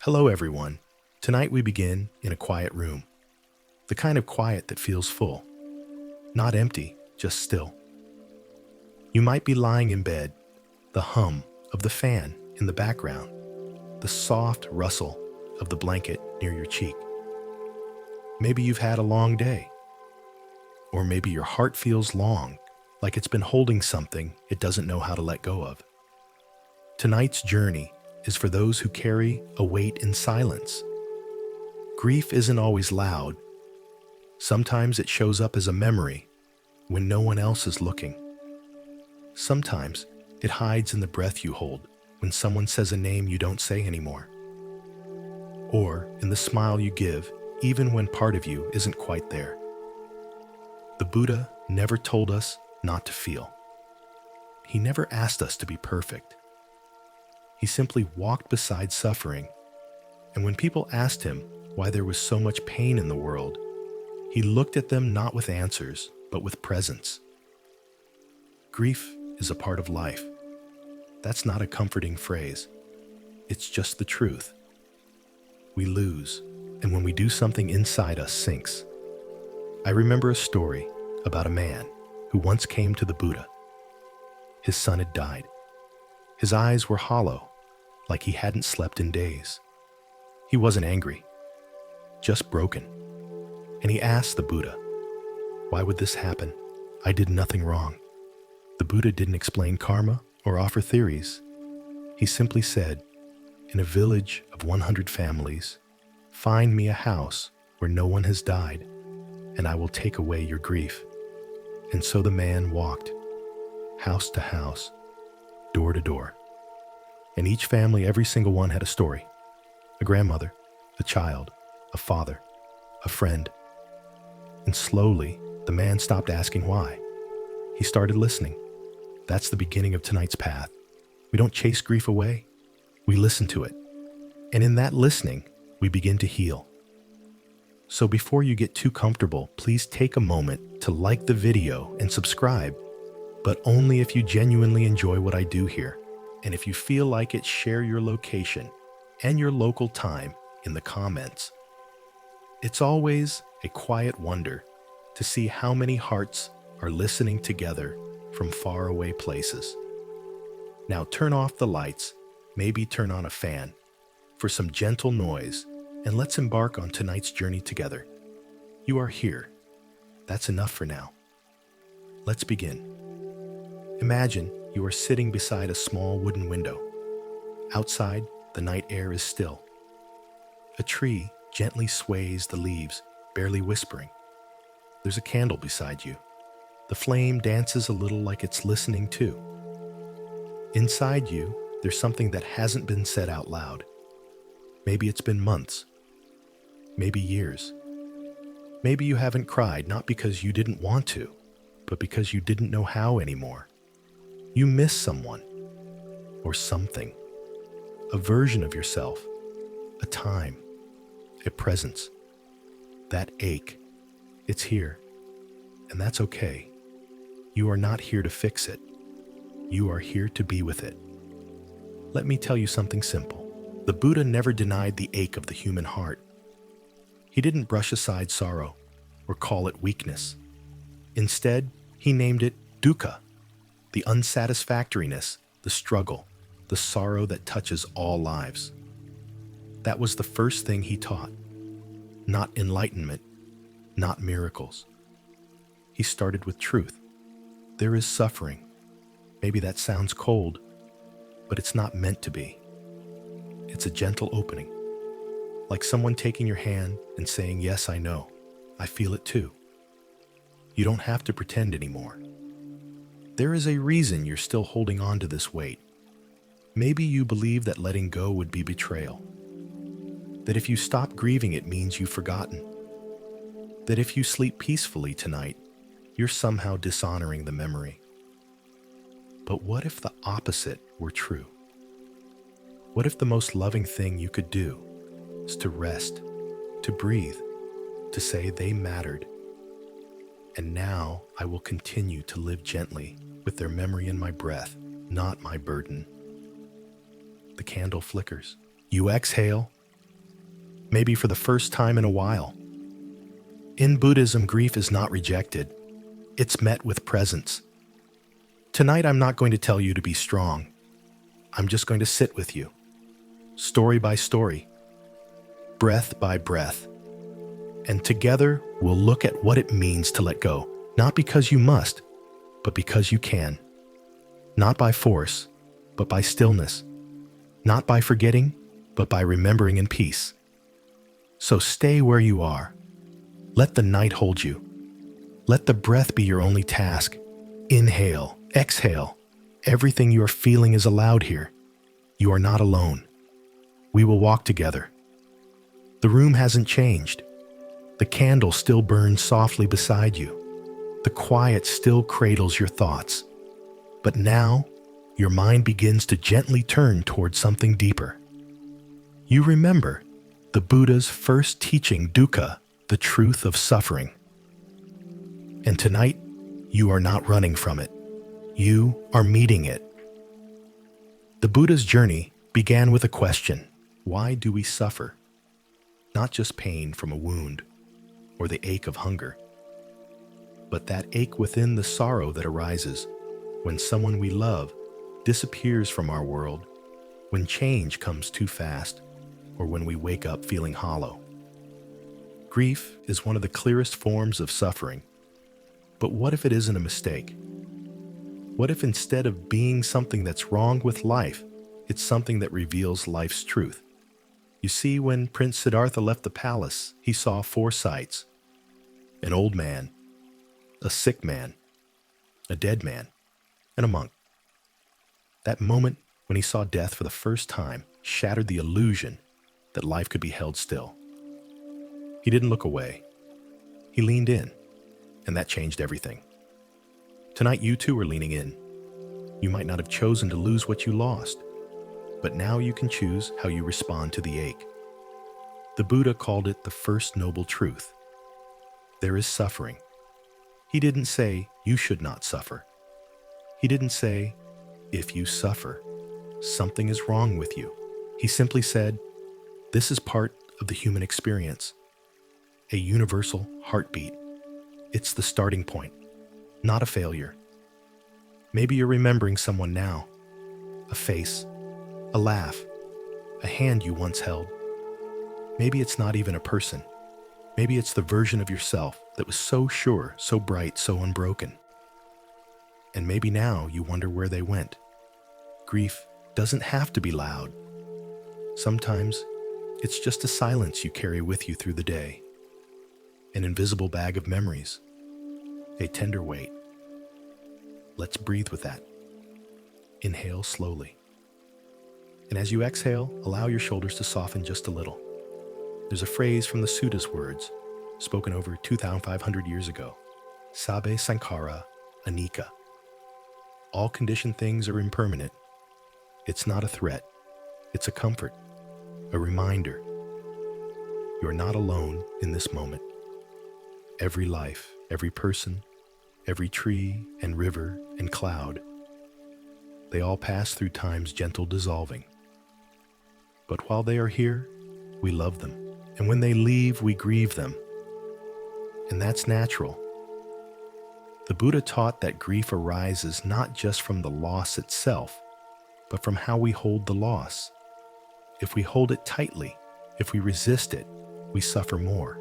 Hello, everyone. Tonight we begin in a quiet room, the kind of quiet that feels full, not empty, just still. You might be lying in bed, the hum of the fan in the background, the soft rustle of the blanket near your cheek. Maybe you've had a long day, or maybe your heart feels long, like it's been holding something it doesn't know how to let go of. Tonight's journey is for those who carry a weight in silence. Grief isn't always loud. Sometimes it shows up as a memory when no one else is looking. Sometimes it hides in the breath you hold when someone says a name you don't say anymore, or in the smile you give even when part of you isn't quite there. The Buddha never told us not to feel. He never asked us to be perfect. He simply walked beside suffering, and when people asked him why there was so much pain in the world, he looked at them not with answers, but with presence. Grief is a part of life. That's not a comforting phrase. It's just the truth. We lose, and when we do, something inside us sinks. I remember a story about a man who once came to the Buddha. His son had died. His eyes were hollow, like he hadn't slept in days. He wasn't angry, just broken. And he asked the Buddha, "Why would this happen? I did nothing wrong." The Buddha didn't explain karma or offer theories. He simply said, "In a village of 100 families, find me a house where no one has died, and I will take away your grief." And so the man walked, house to house, door to door. And each family, every single one, had a story. A grandmother, a child, a father, a friend. And slowly, the man stopped asking why. He started listening. That's the beginning of tonight's path. We don't chase grief away. We listen to it. And in that listening, we begin to heal. So before you get too comfortable, please take a moment to like the video and subscribe, but only if you genuinely enjoy what I do here. And if you feel like it, share your location and your local time in the comments. It's always a quiet wonder to see how many hearts are listening together from faraway places. Now turn off the lights, maybe turn on a fan for some gentle noise, and let's embark on tonight's journey together. You are here. That's enough for now. Let's begin. Imagine you are sitting beside a small wooden window. Outside, the night air is still. A tree gently sways the leaves, barely whispering. There's a candle beside you. The flame dances a little like it's listening too. Inside you, there's something that hasn't been said out loud. Maybe it's been months, maybe years. Maybe you haven't cried, not because you didn't want to, but because you didn't know how anymore. You miss someone or something, a version of yourself, a time, a presence. That ache, it's here, and that's okay. You are not here to fix it. You are here to be with it. Let me tell you something simple. The Buddha never denied the ache of the human heart. He didn't brush aside sorrow or call it weakness. Instead, he named it Dukkha, the unsatisfactoriness, the struggle, the sorrow that touches all lives. That was the first thing he taught. Not enlightenment, not miracles. He started with truth. There is suffering. Maybe that sounds cold, but it's not meant to be. It's a gentle opening, like someone taking your hand and saying, "Yes, I know. I feel it too." You don't have to pretend anymore. There is a reason you're still holding on to this weight. Maybe you believe that letting go would be betrayal. That if you stop grieving, it means you've forgotten. That if you sleep peacefully tonight, you're somehow dishonoring the memory. But what if the opposite were true? What if the most loving thing you could do is to rest, to breathe, to say they mattered? And now I will continue to live gently with their memory in my breath, not my burden. The candle flickers. You exhale, maybe for the first time in a while. In Buddhism, grief is not rejected. It's met with presence. Tonight, I'm not going to tell you to be strong. I'm just going to sit with you, story by story, breath by breath. And together, we'll look at what it means to let go, not because you must, but because you can. Not by force, but by stillness. Not by forgetting, but by remembering in peace. So stay where you are. Let the night hold you. Let the breath be your only task. Inhale, exhale. Everything you are feeling is allowed here. You are not alone. We will walk together. The room hasn't changed. The candle still burns softly beside you. The quiet still cradles your thoughts. But now, your mind begins to gently turn towards something deeper. You remember the Buddha's first teaching, Dukkha, the truth of suffering. And tonight, you are not running from it. You are meeting it. The Buddha's journey began with a question: why do we suffer? Not just pain from a wound or the ache of hunger, but that ache within the sorrow that arises when someone we love disappears from our world, when change comes too fast, or when we wake up feeling hollow. Grief is one of the clearest forms of suffering. But what if it isn't a mistake? What if instead of being something that's wrong with life, it's something that reveals life's truth? You see, when Prince Siddhartha left the palace, he saw 4 sights: an old man, a sick man, a dead man, and a monk. That moment when he saw death for the first time shattered the illusion that life could be held still. He didn't look away. He leaned in, and that changed everything. Tonight, you too are leaning in. You might not have chosen to lose what you lost, but now you can choose how you respond to the ache. The Buddha called it the first noble truth. There is suffering. He didn't say, you should not suffer. He didn't say, if you suffer, something is wrong with you. He simply said, this is part of the human experience, a universal heartbeat. It's the starting point, not a failure. Maybe you're remembering someone now, a face, a laugh, a hand you once held. Maybe it's not even a person. Maybe it's the version of yourself that was so sure, so bright, so unbroken. And maybe now you wonder where they went. Grief doesn't have to be loud. Sometimes it's just a silence you carry with you through the day, an invisible bag of memories, a tender weight. Let's breathe with that. Inhale slowly. And as you exhale, allow your shoulders to soften just a little. There's a phrase from the Suta's words, spoken over 2,500 years ago. Sabbe sankhara anicca. All conditioned things are impermanent. It's not a threat. It's a comfort, a reminder. You're not alone in this moment. Every life, every person, every tree and river and cloud, they all pass through time's gentle dissolving. But while they are here, we love them. And when they leave, we grieve them. And that's natural. The Buddha taught that grief arises not just from the loss itself, but from how we hold the loss. If we hold it tightly, if we resist it, we suffer more.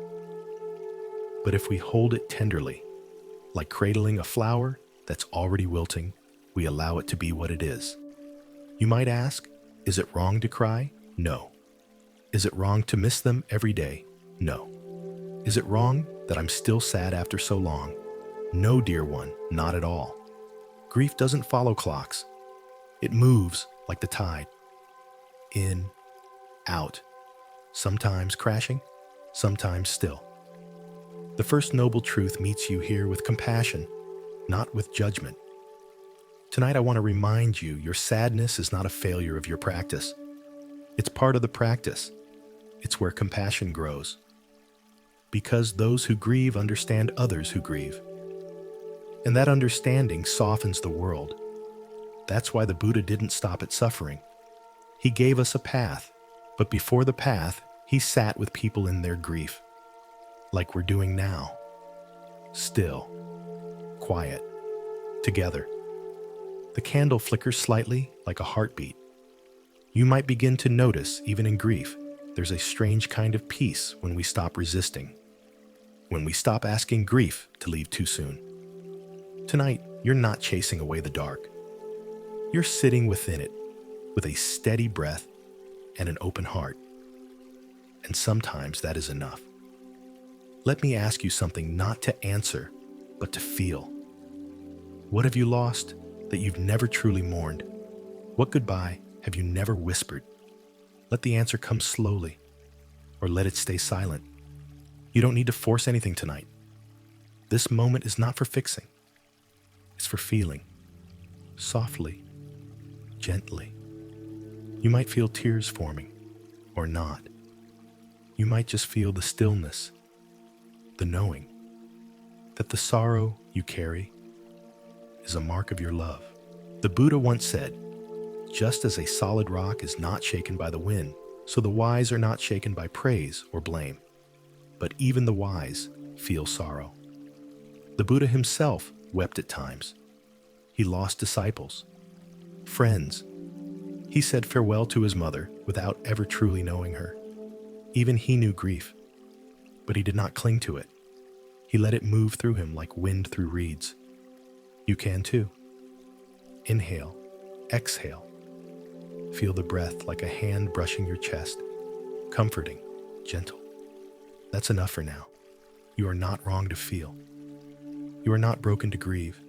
But if we hold it tenderly, like cradling a flower that's already wilting, we allow it to be what it is. You might ask, is it wrong to cry? No. Is it wrong to miss them every day? No. Is it wrong that I'm still sad after so long? No, dear one, not at all. Grief doesn't follow clocks. It moves like the tide. In, out, sometimes crashing, sometimes still. The first noble truth meets you here with compassion, not with judgment. Tonight I want to remind you your sadness is not a failure of your practice. It's part of the practice. It's where compassion grows. Because those who grieve understand others who grieve. And that understanding softens the world. That's why the Buddha didn't stop at suffering. He gave us a path, but before the path, He sat with people in their grief, like we're doing now. Still, quiet, together. The candle flickers slightly, like a heartbeat. You might begin to notice, even in grief, there's a strange kind of peace when we stop resisting, when we stop asking grief to leave too soon. Tonight, you're not chasing away the dark. You're sitting within it with a steady breath and an open heart. And sometimes that is enough. Let me ask you something not to answer, but to feel. What have you lost that you've never truly mourned? What goodbye have you never whispered? Let the answer come slowly, or let it stay silent. You don't need to force anything tonight. This moment is not for fixing. It's for feeling. Softly, gently. You might feel tears forming, or not. You might just feel the stillness, the knowing that the sorrow you carry is a mark of your love. The Buddha once said, just as a solid rock is not shaken by the wind, so the wise are not shaken by praise or blame. But even the wise feel sorrow. The Buddha himself wept at times. He lost disciples, friends. He said farewell to his mother without ever truly knowing her. Even he knew grief, but he did not cling to it. He let it move through him like wind through reeds. You can too. Inhale, exhale. Feel the breath like a hand brushing your chest, comforting, gentle. That's enough for now. You are not wrong to feel. You are not broken to grieve.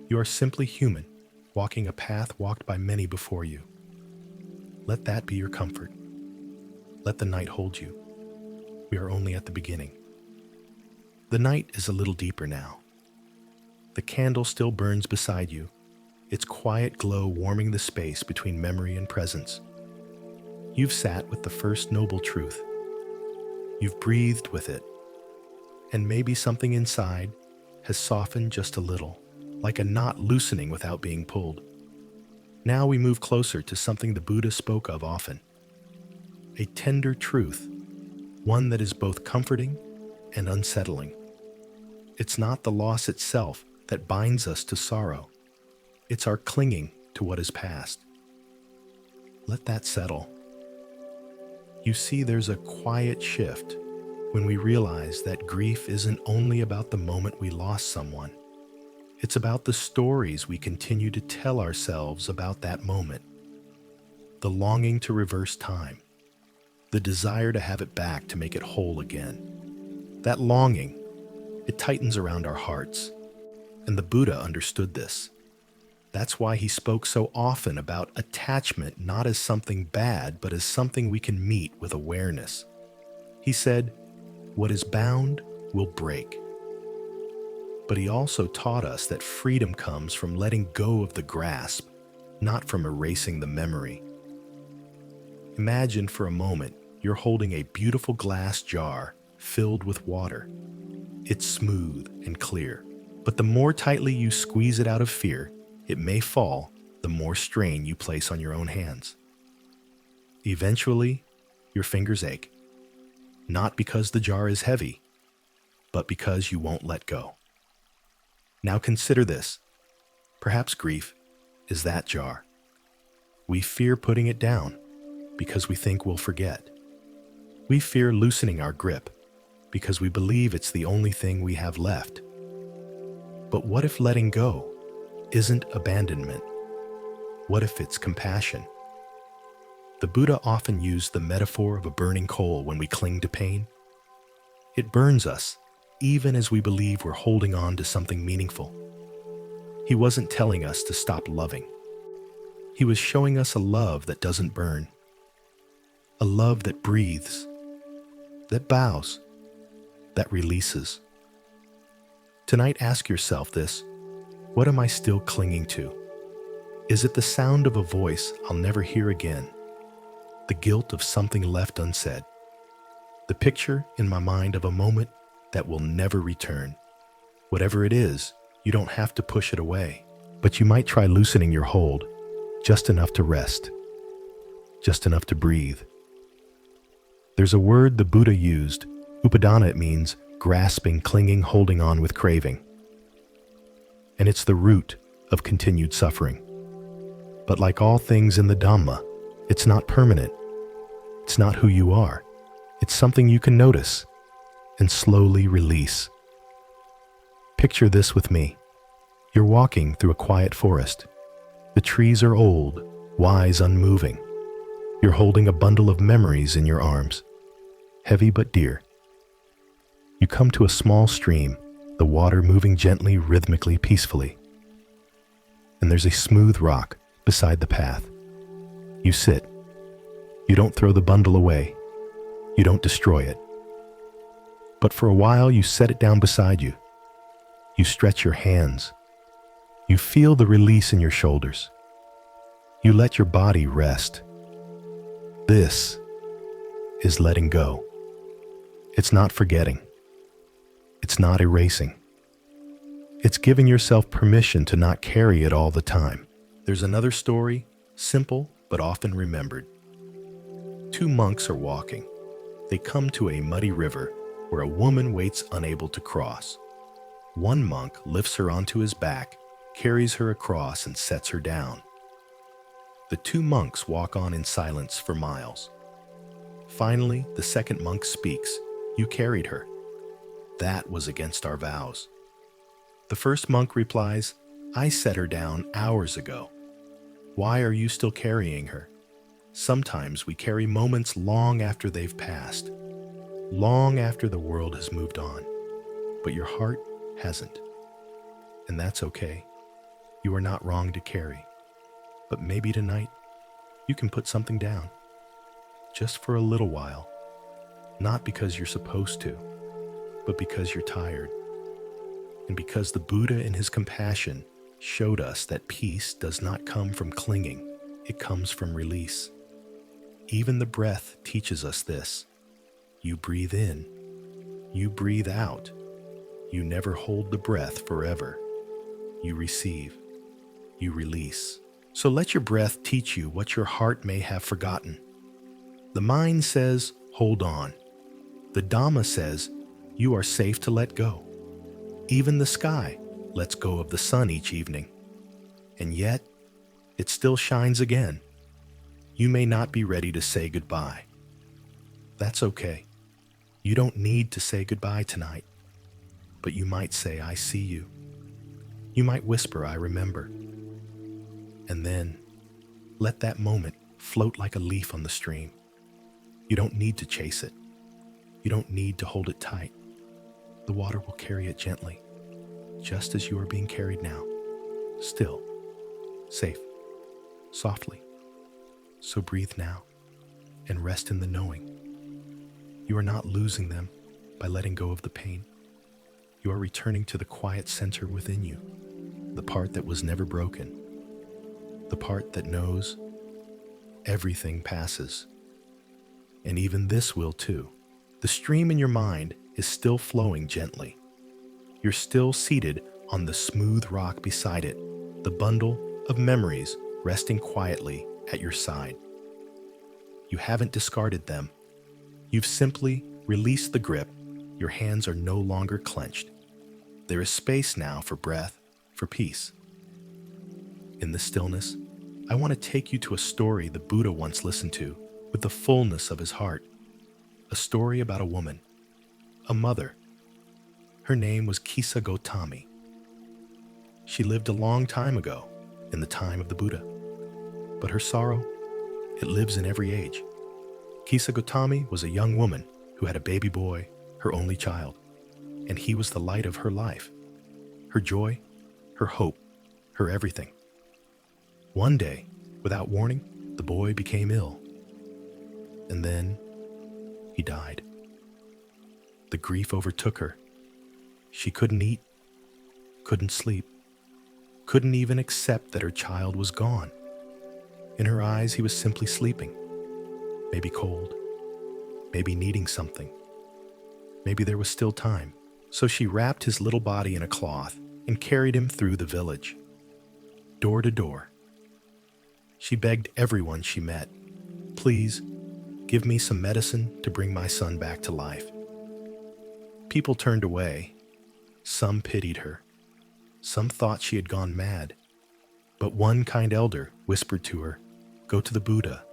You are simply human, walking a path walked by many before you. Let that be your comfort. Let the night hold you. We are only at the beginning. The night is a little deeper now. The candle still burns beside you, its quiet glow warming the space between memory and presence. You've sat with the first noble truth. You've breathed with it, and maybe something inside has softened just a little, like a knot loosening without being pulled. Now we move closer to something the Buddha spoke of often. A tender truth, one that is both comforting and unsettling. It's not the loss itself that binds us to sorrow. It's our clinging to what is past. Let that settle. You see, there's a quiet shift when we realize that grief isn't only about the moment we lost someone. It's about the stories we continue to tell ourselves about that moment. The longing to reverse time. The desire to have it back to make it whole again. That longing, it tightens around our hearts. And the Buddha understood this. That's why he spoke so often about attachment not as something bad, but as something we can meet with awareness. He said, what is bound will break. But he also taught us that freedom comes from letting go of the grasp, not from erasing the memory. Imagine for a moment you're holding a beautiful glass jar filled with water. It's smooth and clear, but the more tightly you squeeze it out of fear, it may fall, the more strain you place on your own hands. Eventually, your fingers ache, not because the jar is heavy, but because you won't let go. Now consider this. Perhaps grief is that jar. We fear putting it down because we think we'll forget. We fear loosening our grip because we believe it's the only thing we have left. But what if letting go isn't abandonment? What if it's compassion? The Buddha often used the metaphor of a burning coal when we cling to pain. It burns us, even as we believe we're holding on to something meaningful. He wasn't telling us to stop loving. He was showing us a love that doesn't burn. A love that breathes, that bows, that releases. Tonight, ask yourself this. What am I still clinging to? Is it the sound of a voice I'll never hear again? The guilt of something left unsaid? The picture in my mind of a moment that will never return? Whatever it is, you don't have to push it away, but you might try loosening your hold, just enough to rest, just enough to breathe. There's a word the Buddha used. Upadana, it means grasping, clinging, holding on with craving. And it's the root of continued suffering. But like all things in the Dhamma, it's not permanent. It's not who you are. It's something you can notice and slowly release. Picture this with me. You're walking through a quiet forest. The trees are old, wise, unmoving. You're holding a bundle of memories in your arms, heavy but dear. You come to a small stream, the water moving gently, rhythmically, peacefully. And there's a smooth rock beside the path. You sit. You don't throw the bundle away. You don't destroy it. But for a while, you set it down beside you. You stretch your hands. You feel the release in your shoulders. You let your body rest. This is letting go. It's not forgetting. It's not erasing. It's giving yourself permission to not carry it all the time. There's another story, simple but often remembered. Two monks are walking. They come to a muddy river where a woman waits unable to cross. One monk lifts her onto his back, carries her across, and sets her down. The two monks walk on in silence for miles. Finally, the second monk speaks. "You carried her. That was against our vows." The first monk replies, "I set her down hours ago. Why are you still carrying her?" Sometimes we carry moments long after they've passed, long after the world has moved on, but your heart hasn't. And that's okay. You are not wrong to carry. But maybe tonight, you can put something down, just for a little while, not because you're supposed to, but because you're tired. And because the Buddha in his compassion showed us that peace does not come from clinging, it comes from release. Even the breath teaches us this. You breathe in, you breathe out. You never hold the breath forever. You receive, you release. So let your breath teach you what your heart may have forgotten. The mind says, hold on. The Dhamma says, you are safe to let go. Even the sky lets go of the sun each evening. And yet, it still shines again. You may not be ready to say goodbye. That's okay. You don't need to say goodbye tonight. But you might say, I see you. You might whisper, I remember. And then, let that moment float like a leaf on the stream. You don't need to chase it. You don't need to hold it tight. The water will carry it gently, just as you are being carried now. Still, safe, softly. So breathe now and rest in the knowing. You are not losing them by letting go of the pain. You are returning to the quiet center within you, the part that was never broken, the part that knows everything passes. And even this will too. The stream in your mind is still flowing gently. You're still seated on the smooth rock beside it, the bundle of memories resting quietly at your side. You haven't discarded them. You've simply released the grip. Your hands are no longer clenched. There is space now for breath, for peace. In the stillness, I want to take you to a story the Buddha once listened to with the fullness of his heart. A story about a woman, a mother. Her name was Kisa Gotami. She lived a long time ago, in the time of the Buddha. But her sorrow, it lives in every age. Kisa Gotami was a young woman who had a baby boy, her only child, and he was the light of her life, her joy, her hope, her everything. One day, without warning, the boy became ill. And then he died. The grief overtook her. She couldn't eat, couldn't sleep, couldn't even accept that her child was gone. In her eyes, he was simply sleeping, maybe cold, maybe needing something. Maybe there was still time. So she wrapped his little body in a cloth and carried him through the village, door to door. She begged everyone she met, please, Give me some medicine to bring my son back to life." People turned away. Some pitied her. Some thought she had gone mad. But one kind elder whispered to her, "Go to the Buddha.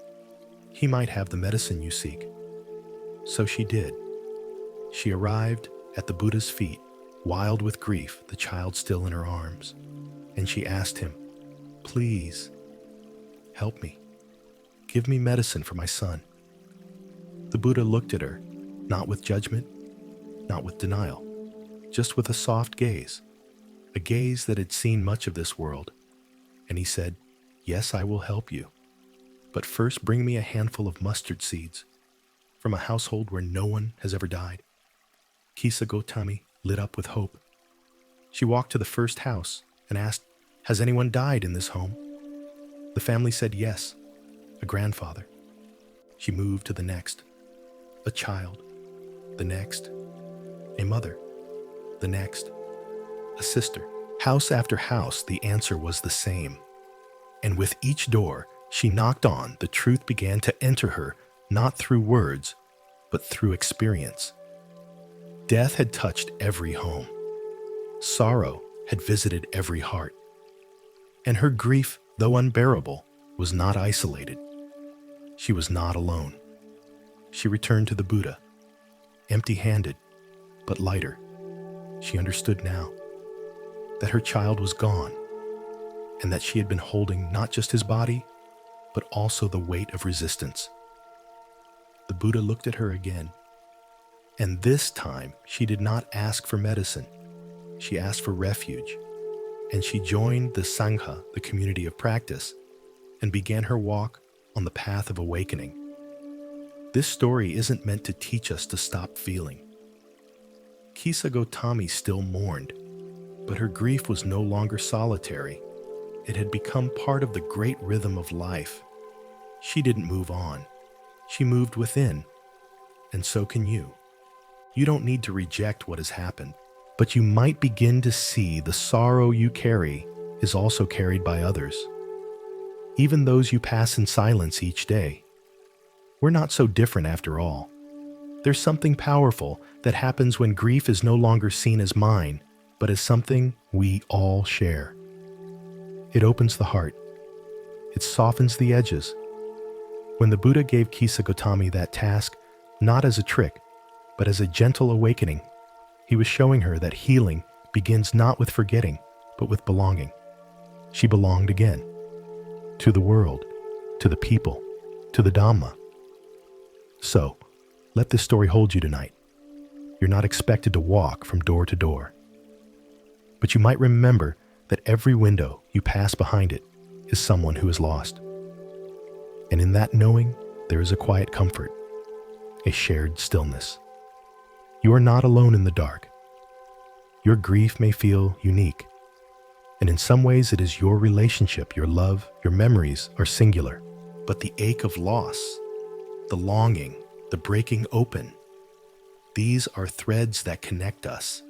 He might have the medicine you seek." So she did. She arrived at the Buddha's feet, wild with grief, the child still in her arms. And she asked him, "Please, help me. Give me medicine for my son." The Buddha looked at her, not with judgment, not with denial, just with a soft gaze, a gaze that had seen much of this world. And he said, "Yes, I will help you. But first bring me a handful of mustard seeds from a household where no one has ever died." Kisa Gotami lit up with hope. She walked to the first house and asked, "Has anyone died in this home?" The family said yes, a grandfather. She moved to the next, a child. The next, a mother. The next, a sister. House after house, the answer was the same. And with each door she knocked on, the truth began to enter her, not through words, but through experience. Death had touched every home. Sorrow had visited every heart. And her grief, though unbearable, was not isolated. She was not alone. She returned to the Buddha, empty-handed, but lighter. She understood now that her child was gone, and that she had been holding not just his body, but also the weight of resistance. The Buddha looked at her again, and this time she did not ask for medicine. She asked for refuge, and she joined the Sangha, the community of practice, and began her walk on the path of awakening. This story isn't meant to teach us to stop feeling. Kisa Gotami still mourned, but her grief was no longer solitary. It had become part of the great rhythm of life. She didn't move on. She moved within, and so can you. You don't need to reject what has happened, but you might begin to see the sorrow you carry is also carried by others, even those you pass in silence each day. We're not so different after all. There's something powerful that happens when grief is no longer seen as mine, but as something we all share. It opens the heart. It softens the edges. When the Buddha gave Kisa Gotami that task, not as a trick, but as a gentle awakening, he was showing her that healing begins not with forgetting, but with belonging. She belonged again. To the world, to the people, to the Dharma. So, let this story hold you tonight. You're not expected to walk from door to door. But you might remember that every window you pass behind it is someone who is lost. And in that knowing, there is a quiet comfort, a shared stillness. You are not alone in the dark. Your grief may feel unique, and in some ways it is your relationship, your love, your memories are singular. But the ache of loss, the longing, the breaking open, these are threads that connect us.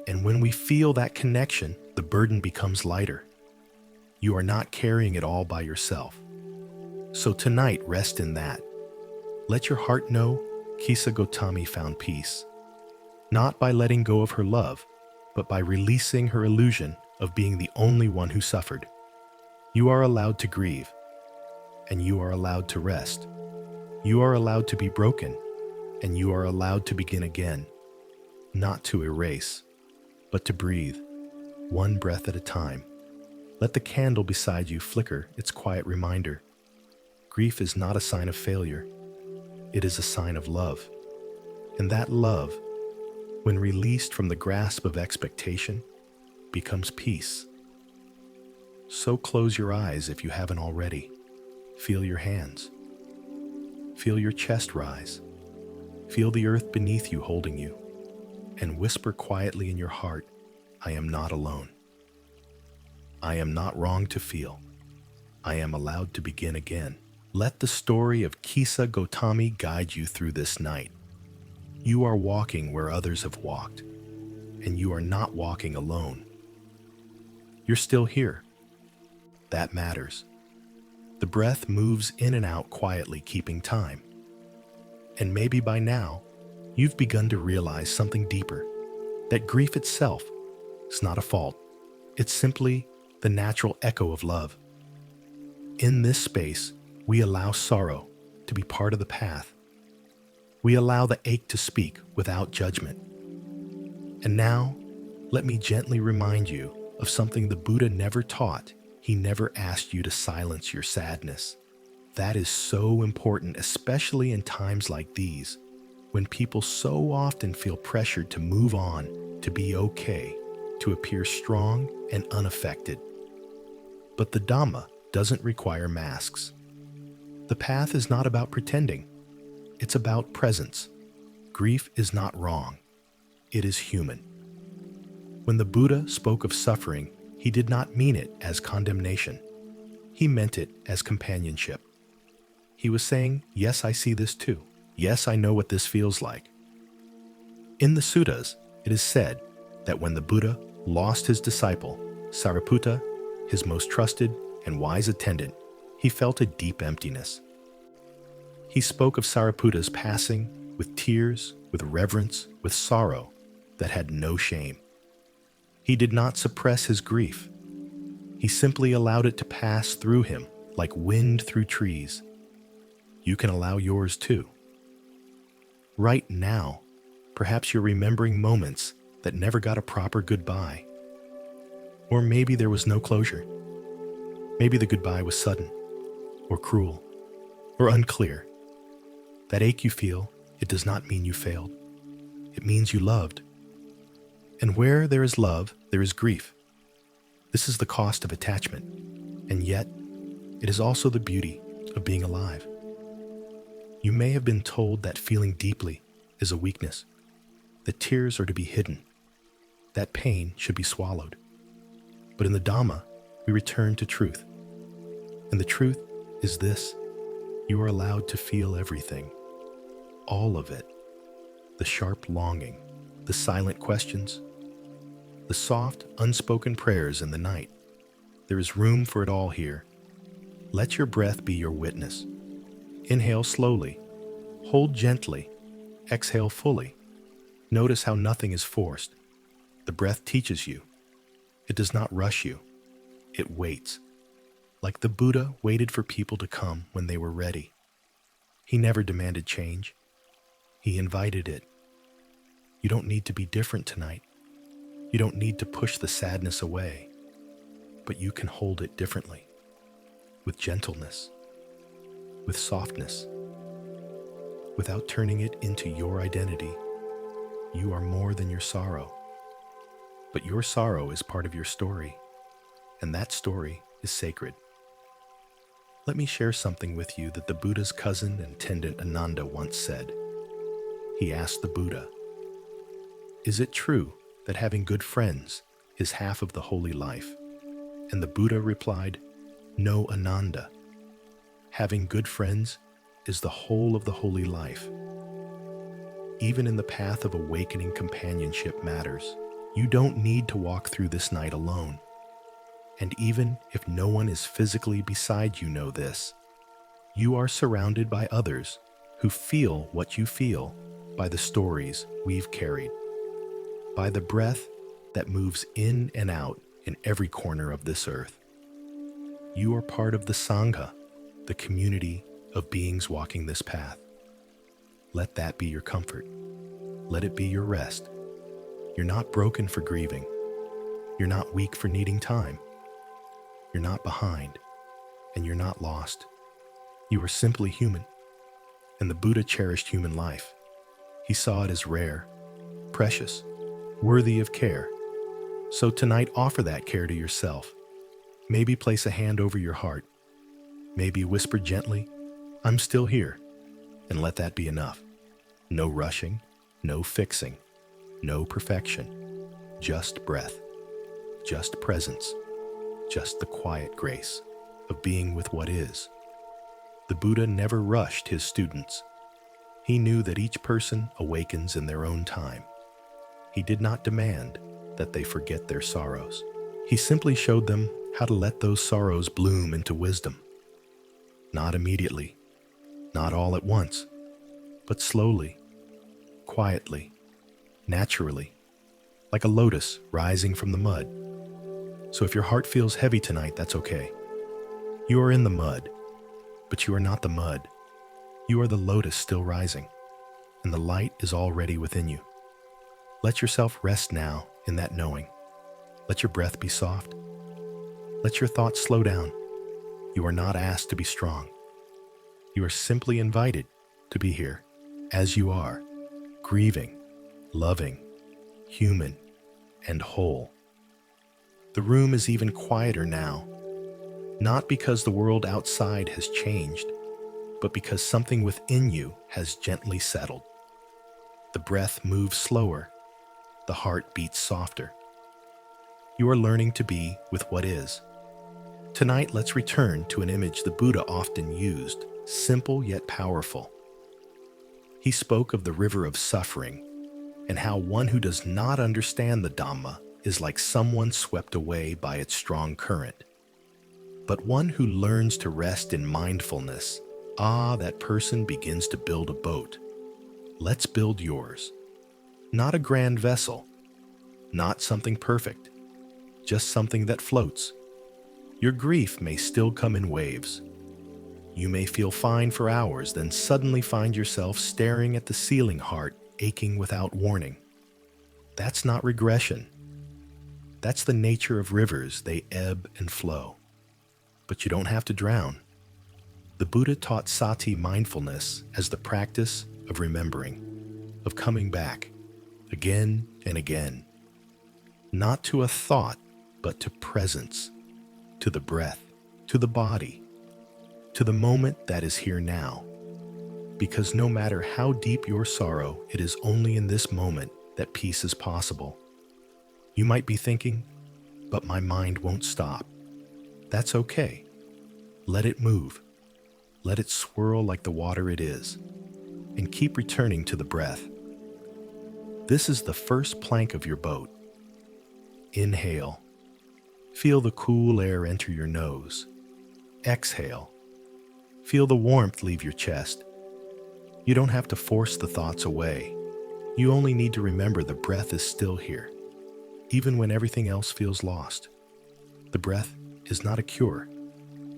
And when we feel that connection, the burden becomes lighter. You are not carrying it all by yourself. So tonight, rest in that. Let your heart know Kisa Gotami found peace, not by letting go of her love, but by releasing her illusion of being the only one who suffered. You are allowed to grieve, and you are allowed to rest. You are allowed to be broken, and you are allowed to begin again, not to erase, but to breathe, one breath at a time. Let the candle beside you flicker its quiet reminder. Grief is not a sign of failure. It is a sign of love. And that love, when released from the grasp of expectation, becomes peace. So close your eyes if you haven't already. Feel your hands. Feel your chest rise. Feel the earth beneath you holding you. And whisper quietly in your heart, I am not alone. I am not wrong to feel. I am allowed to begin again. Let the story of Kisa Gotami guide you through this night. You are walking where others have walked, and you are not walking alone. You're still here. That matters. The breath moves in and out quietly, keeping time. And maybe by now, you've begun to realize something deeper, that grief itself is not a fault. It's simply the natural echo of love. In this space, we allow sorrow to be part of the path. We allow the ache to speak without judgment. And now, let me gently remind you of something the Buddha never taught. He never asked you to silence your sadness. That is so important, especially in times like these, when people so often feel pressured to move on, to be okay, to appear strong and unaffected. But the Dhamma doesn't require masks. The path is not about pretending. It's about presence. Grief is not wrong. It is human. When the Buddha spoke of suffering, he did not mean it as condemnation. He meant it as companionship. He was saying, yes, I see this too. Yes, I know what this feels like. In the suttas, it is said that when the Buddha lost his disciple, Sariputta, his most trusted and wise attendant, he felt a deep emptiness. He spoke of Sariputta's passing with tears, with reverence, with sorrow that had no shame. He did not suppress his grief. He simply allowed it to pass through him like wind through trees. You can allow yours too. Right now, perhaps you're remembering moments that never got a proper goodbye. Or maybe there was no closure. Maybe the goodbye was sudden, or cruel, or unclear. That ache you feel, it does not mean you failed. It means you loved. And where there is love, there is grief. This is the cost of attachment, and yet it is also the beauty of being alive. You may have been told that feeling deeply is a weakness, that tears are to be hidden, that pain should be swallowed. But in the Dhamma, we return to truth. And the truth is this: you are allowed to feel everything, all of it. The sharp longing, the silent questions, the soft, unspoken prayers in the night. There is room for it all here. Let your breath be your witness. Inhale slowly, hold gently, exhale fully. Notice how nothing is forced. The breath teaches you. It does not rush you. It waits. Like the Buddha waited for people to come when they were ready. He never demanded change. He invited it. You don't need to be different tonight. You don't need to push the sadness away, but you can hold it differently, with gentleness, with softness, without turning it into your identity. You are more than your sorrow, but your sorrow is part of your story, and that story is sacred. Let me share something with you that the Buddha's cousin and attendant Ananda once said. He asked the Buddha, "Is it true that having good friends is half of the holy life?" And the Buddha replied, "No, Ananda. Having good friends is the whole of the holy life. Even in the path of awakening, companionship matters. You don't need to walk through this night alone. And even if no one is physically beside you, know this: you are surrounded by others who feel what you feel by the stories we've carried, by the breath that moves in and out in every corner of this earth. You are part of the Sangha, the community of beings walking this path. Let that be your comfort. Let it be your rest. You're not broken for grieving. You're not weak for needing time. You're not behind, and you're not lost. You are simply human. And the Buddha cherished human life. He saw it as rare, precious, worthy of care. So tonight, offer that care to yourself. Maybe place a hand over your heart. Maybe whisper gently, "I'm still here," and let that be enough. No rushing, no fixing, no perfection. Just breath, just presence, just the quiet grace of being with what is. The Buddha never rushed his students. He knew that each person awakens in their own time. He did not demand that they forget their sorrows. He simply showed them how to let those sorrows bloom into wisdom. Not immediately, not all at once, but slowly, quietly, naturally, like a lotus rising from the mud. So if your heart feels heavy tonight, that's okay. You are in the mud, but you are not the mud. You are the lotus still rising, and the light is already within you. Let yourself rest now in that knowing. Let your breath be soft. Let your thoughts slow down. You are not asked to be strong. You are simply invited to be here, as you are, grieving, loving, human, and whole. The room is even quieter now, not because the world outside has changed, but because something within you has gently settled. The breath moves slower, the heart beats softer. You are learning to be with what is. Tonight, let's return to an image the Buddha often used, simple yet powerful. He spoke of the river of suffering and how one who does not understand the Dhamma is like someone swept away by its strong current. But one who learns to rest in mindfulness, that person begins to build a boat. Let's build yours. Not a grand vessel, not something perfect, just something that floats. Your grief may still come in waves. You may feel fine for hours, then suddenly find yourself staring at the ceiling, heart aching without warning. That's not regression. That's the nature of rivers, they ebb and flow. But you don't have to drown. The Buddha taught sati mindfulness as the practice of remembering, of coming back, again and again. Not to a thought, but to presence, to the breath, to the body, to the moment that is here now. Because no matter how deep your sorrow, it is only in this moment that peace is possible. You might be thinking, but my mind won't stop. That's okay. Let it move. Let it swirl like the water it is, and keep returning to the breath. This is the first plank of your boat. Inhale. Feel the cool air enter your nose. Exhale. Feel the warmth leave your chest. You don't have to force the thoughts away. You only need to remember the breath is still here, even when everything else feels lost. The breath is not a cure.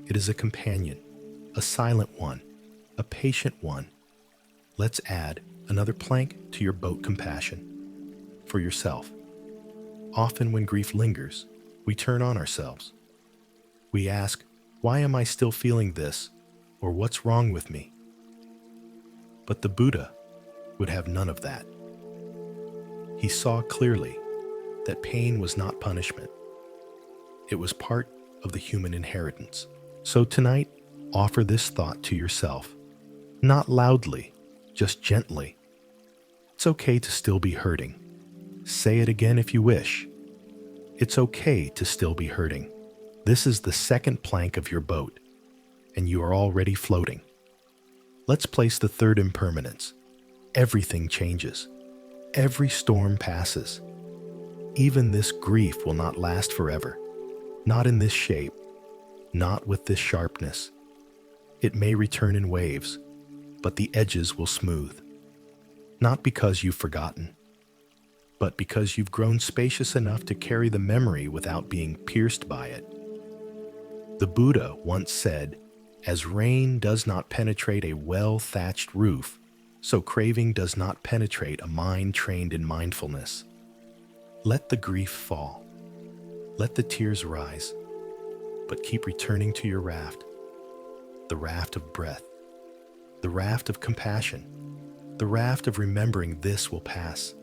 It is a companion, a silent one, a patient one. Let's add another plank to your boat compassion for yourself. Often when grief lingers, we turn on ourselves. We ask, why am I still feeling this? Or what's wrong with me? But the Buddha would have none of that. He saw clearly that pain was not punishment. It was part of the human inheritance. So tonight, offer this thought to yourself. Not loudly, just gently. It's okay to still be hurting. Say it again if you wish. It's okay to still be hurting. This is the second plank of your boat, and you are already floating. Let's place the third impermanence. Everything changes. Every storm passes. Even this grief will not last forever. Not in this shape. Not with this sharpness. It may return in waves, but the edges will smooth. Not because you've forgotten, but because you've grown spacious enough to carry the memory without being pierced by it. The Buddha once said, as rain does not penetrate a well-thatched roof, so craving does not penetrate a mind trained in mindfulness. Let the grief fall. Let the tears rise, but keep returning to your raft, the raft of breath, the raft of compassion, the raft of remembering this will pass.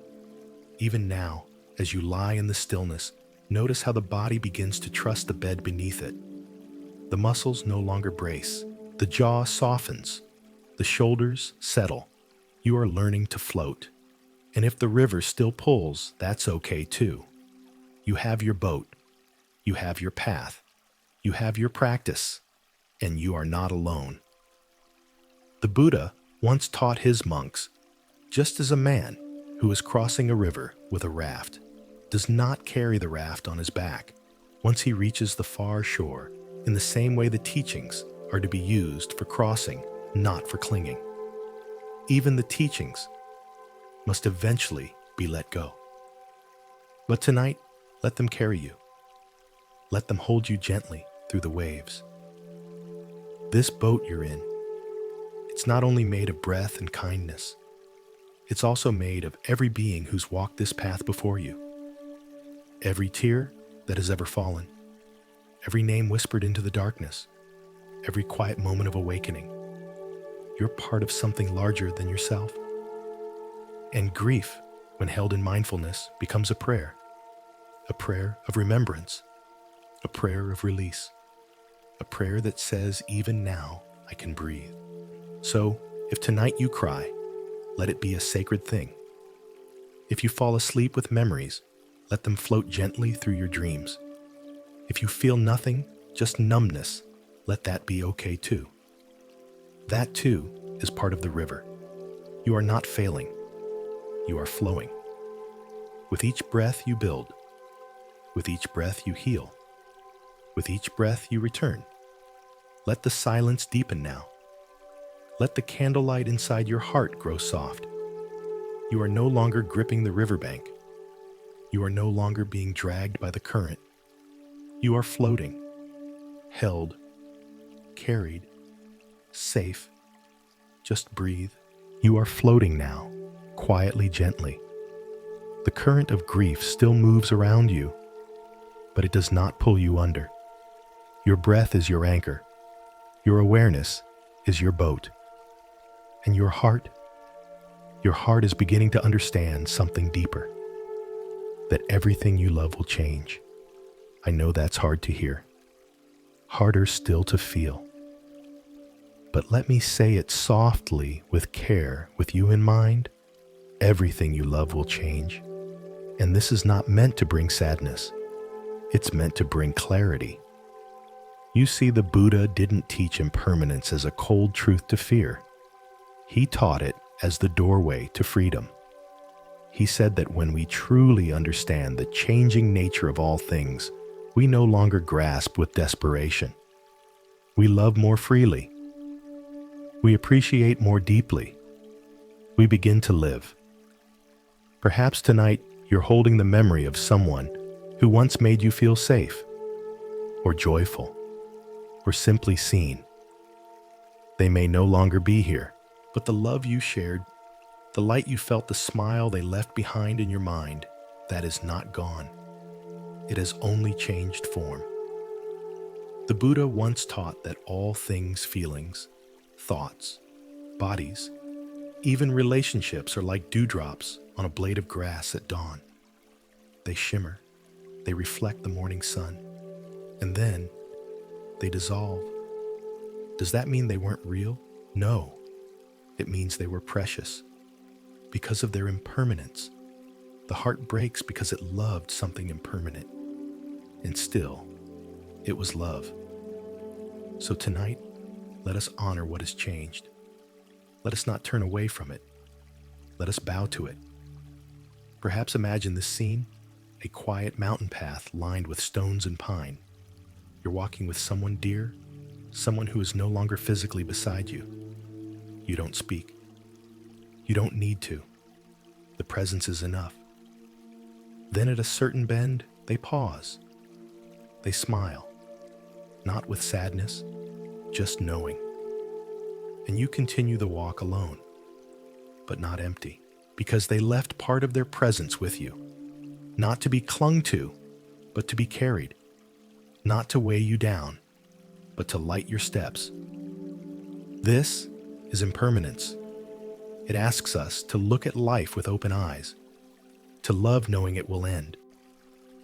Even now, as you lie in the stillness, notice how the body begins to trust the bed beneath it. The muscles no longer brace. The jaw softens. The shoulders settle. You are learning to float. And if the river still pulls, that's okay too. You have your boat. You have your path. You have your practice. And you are not alone. The Buddha once taught his monks, just as a man who is crossing a river with a raft does not carry the raft on his back. Once he reaches the far shore, in the same way the teachings are to be used for crossing, not for clinging. even the teachings, must eventually be let go. But tonight, let them carry you. Let them hold you gently through the waves. This boat you're in, it's not only made of breath and kindness, it's also made of every being who's walked this path before you. Every tear that has ever fallen, every name whispered into the darkness, every quiet moment of awakening. You're part of something larger than yourself. And grief, when held in mindfulness, becomes a prayer of remembrance, a prayer of release, a prayer that says, even now, I can breathe. So, if tonight you cry, let it be a sacred thing. If you fall asleep with memories, let them float gently through your dreams. If you feel nothing, just numbness, let that be okay too. That too is part of the river. You are not failing. You are flowing. With each breath you build. With each breath you heal. With each breath you return. Let the silence deepen now. Let the candlelight inside your heart grow soft. You are no longer gripping the riverbank. You are no longer being dragged by the current. You are floating, held, carried, safe. Just breathe. You are floating now, quietly, gently. The current of grief still moves around you, but it does not pull you under. Your breath is your anchor. Your awareness is your boat. And your heart is beginning to understand something deeper. That everything you love will change. I know that's hard to hear. Harder still to feel. But let me say it softly, with care, with you in mind. Everything you love will change. And this is not meant to bring sadness. It's meant to bring clarity. You see, the Buddha didn't teach impermanence as a cold truth to fear. He taught it as the doorway to freedom. He said that when we truly understand the changing nature of all things, we no longer grasp with desperation. We love more freely. We appreciate more deeply. We begin to live. Perhaps tonight you're holding the memory of someone who once made you feel safe, or joyful, or simply seen. They may no longer be here, but the love you shared, the light you felt, the smile they left behind in your mind, that is not gone. It has only changed form. The Buddha once taught that all things, feelings, thoughts, bodies, even relationships are like dewdrops on a blade of grass at dawn. They shimmer, they reflect the morning sun, and then they dissolve. Does that mean they weren't real? No. It means they were precious. Because of their impermanence, the heart breaks because it loved something impermanent. And still, it was love. So tonight, let us honor what has changed. Let us not turn away from it. Let us bow to it. Perhaps imagine this scene, a quiet mountain path lined with stones and pine. You're walking with someone dear, someone who is no longer physically beside you. You don't speak. You don't need to. The presence is enough. Then at a certain bend, they pause. They smile, not with sadness, just knowing. And you continue the walk alone, but not empty, because they left part of their presence with you, not to be clung to, but to be carried, not to weigh you down, but to light your steps. This is impermanence. It asks us to look at life with open eyes, to love knowing it will end,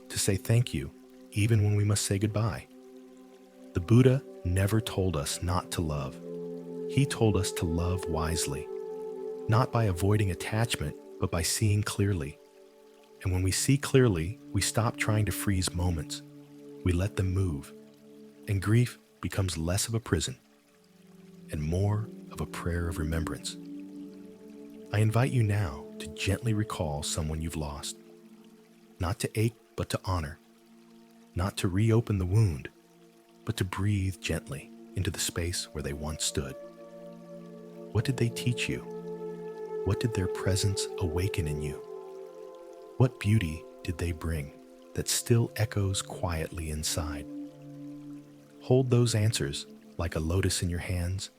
to say thank you even when we must say goodbye. The Buddha never told us not to love. He told us to love wisely, not by avoiding attachment, but by seeing clearly. And when we see clearly, we stop trying to freeze moments. We let them move, and grief becomes less of a prison and more of a prayer of remembrance. I invite you now to gently recall someone you've lost, not to ache, but to honor, not to reopen the wound, but to breathe gently into the space where they once stood. What did they teach you? What did their presence awaken in you? What beauty did they bring that still echoes quietly inside? Hold those answers like a lotus in your hands,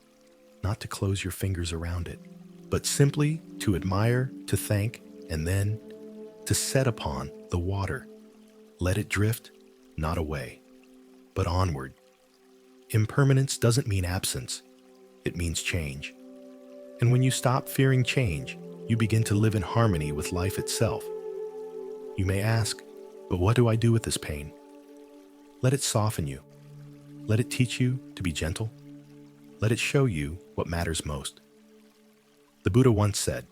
not to close your fingers around it, but simply to admire, to thank, and then to set upon the water. Let it drift, not away, but onward. Impermanence doesn't mean absence, it means change. And when you stop fearing change, you begin to live in harmony with life itself. You may ask, but what do I do with this pain? Let it soften you. Let it teach you to be gentle. Let it show you what matters most. The Buddha once said,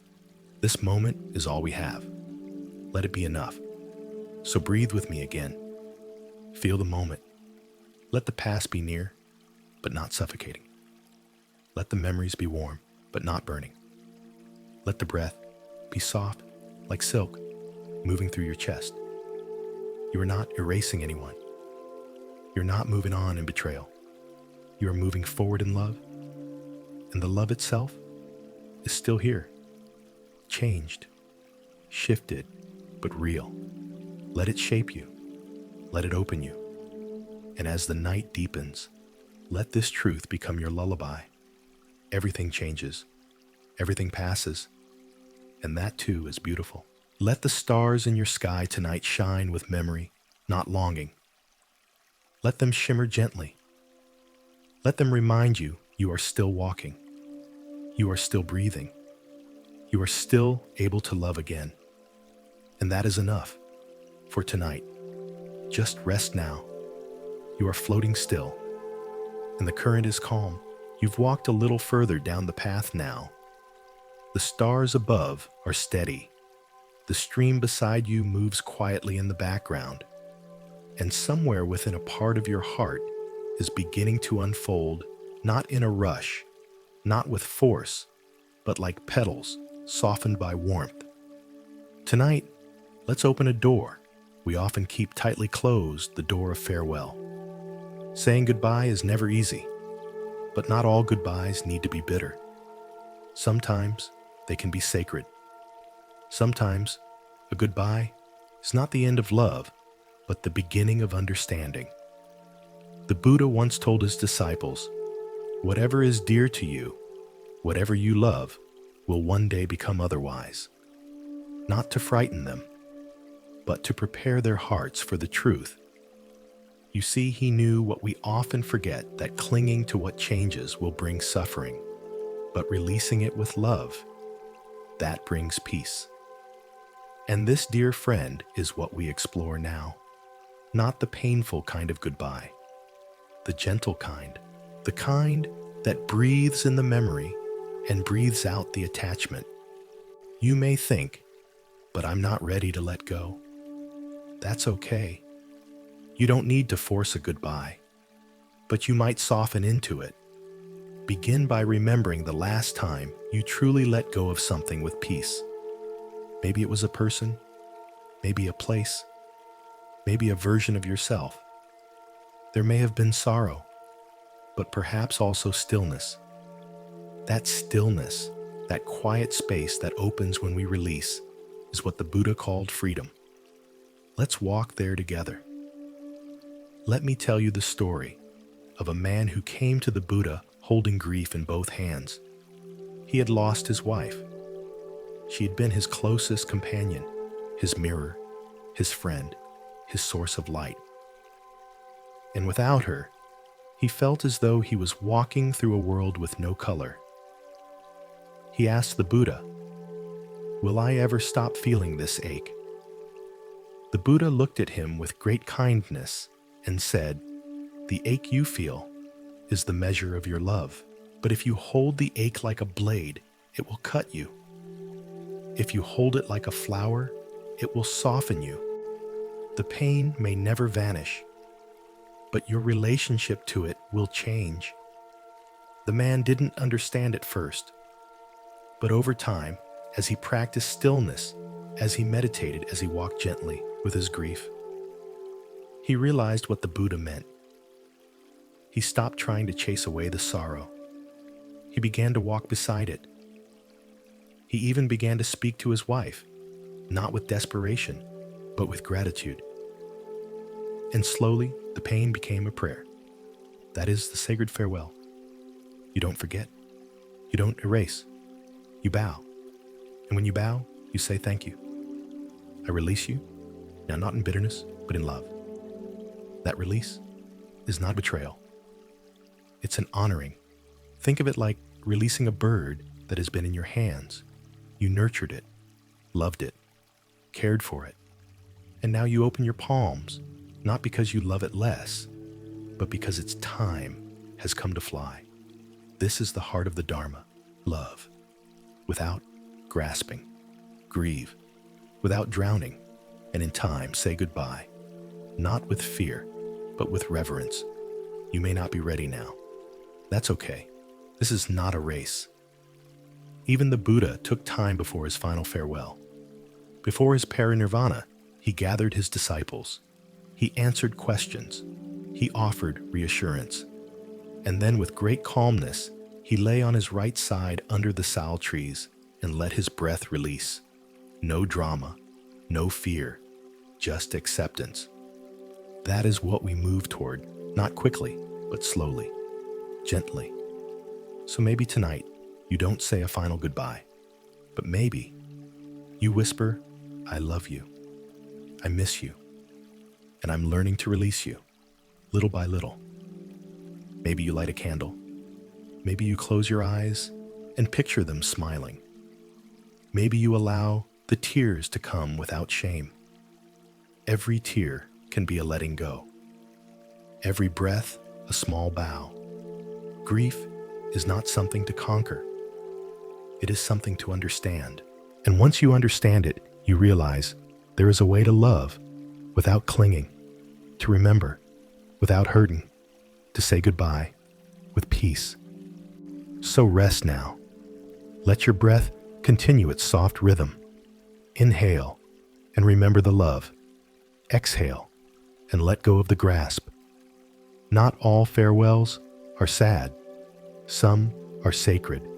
"This moment is all we have. Let it be enough." So breathe with me again. Feel the moment. Let the past be near, but not suffocating. Let the memories be warm, but not burning. Let the breath be soft, like silk, moving through your chest. You are not erasing anyone. You're not moving on in betrayal. You are moving forward in love, and the love itself is still here, changed, shifted, but real. Let it shape you. Let it open you. And as the night deepens, let this truth become your lullaby. Everything changes. Everything passes. And that too is beautiful. Let the stars in your sky tonight shine with memory, not longing. Let them shimmer gently. Let them remind you you are still walking. You are still breathing. You are still able to love again. And that is enough for tonight. Just rest now. You are floating still, and the current is calm. You've walked a little further down the path now. The stars above are steady. The stream beside you moves quietly in the background, and somewhere within a part of your heart is beginning to unfold, not in a rush, not with force, but like petals softened by warmth. Tonight, let's open a door we often keep tightly closed, the door of farewell. Saying goodbye is never easy, but not all goodbyes need to be bitter. Sometimes they can be sacred. Sometimes a goodbye is not the end of love, but the beginning of understanding. The Buddha once told his disciples, "Whatever is dear to you, whatever you love, will one day become otherwise." Not to frighten them, but to prepare their hearts for the truth. You see, he knew what we often forget, that clinging to what changes will bring suffering, but releasing it with love, that brings peace. And this, dear friend, is what we explore now. Not the painful kind of goodbye, the gentle kind, the kind that breathes in the memory and breathes out the attachment. You may think, but I'm not ready to let go. That's okay. You don't need to force a goodbye, but you might soften into it. Begin by remembering the last time you truly let go of something with peace. Maybe it was a person, maybe a place, maybe a version of yourself. There may have been sorrow, but perhaps also stillness. That stillness, that quiet space that opens when we release, is what the Buddha called freedom. Let's walk there together. Let me tell you the story of a man who came to the Buddha holding grief in both hands. He had lost his wife. She had been his closest companion, his mirror, his friend, his source of light. And without her, he felt as though he was walking through a world with no color. He asked the Buddha, "Will I ever stop feeling this ache?" The Buddha looked at him with great kindness and said, "The ache you feel is the measure of your love. But if you hold the ache like a blade, it will cut you. If you hold it like a flower, it will soften you. The pain may never vanish, but your relationship to it will change." The man didn't understand at first, but over time, as he practiced stillness, as he meditated, as he walked gently with his grief, he realized what the Buddha meant. He stopped trying to chase away the sorrow. He began to walk beside it. He even began to speak to his wife, not with desperation, but with gratitude. And slowly, the pain became a prayer. That is the sacred farewell. You don't forget. You don't erase. You bow. And when you bow, you say thank you. I release you, now not in bitterness, but in love. That release is not betrayal. It's an honoring. Think of it like releasing a bird that has been in your hands. You nurtured it, loved it, cared for it. And now you open your palms, not because you love it less, but because its time has come to fly. This is the heart of the Dharma, love, without grasping, grieve, without drowning, and in time say goodbye, not with fear, but with reverence. You may not be ready now. That's okay. This is not a race. Even the Buddha took time before his final farewell. Before his Parinirvana, he gathered his disciples. He answered questions. He offered reassurance. And then with great calmness, he lay on his right side under the sal trees and let his breath release. No drama, no fear, just acceptance. That is what we move toward, not quickly, but slowly, gently. So maybe tonight, you don't say a final goodbye, but maybe you whisper, I love you, I miss you, and I'm learning to release you, little by little. Maybe you light a candle. Maybe you close your eyes and picture them smiling. Maybe you allow the tears to come without shame. Every tear can be a letting go. Every breath, a small bow. Grief is not something to conquer. It is something to understand. And once you understand it, you realize there is a way to love without clinging, to remember without hurting, to say goodbye with peace. So rest now. Let your breath continue its soft rhythm. Inhale and remember the love. Exhale and let go of the grasp. Not all farewells are sad. Some are sacred.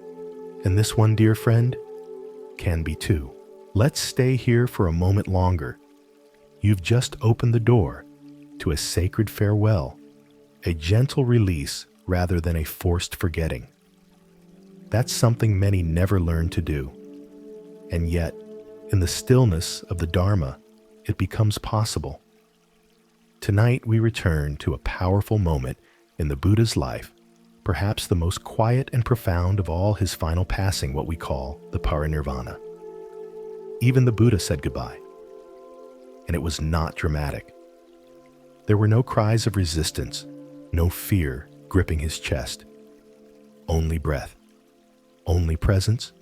And this one, dear friend, can be too. Let's stay here for a moment longer. You've just opened the door to a sacred farewell, a gentle release rather than a forced forgetting. That's something many never learn to do. And yet, in the stillness of the Dharma, it becomes possible. Tonight we return to a powerful moment in the Buddha's life, perhaps the most quiet and profound of all his final passing, what we call the Parinirvana. Even the Buddha said goodbye, and it was not dramatic. There were no cries of resistance, no fear gripping his chest. Only breath, only presence,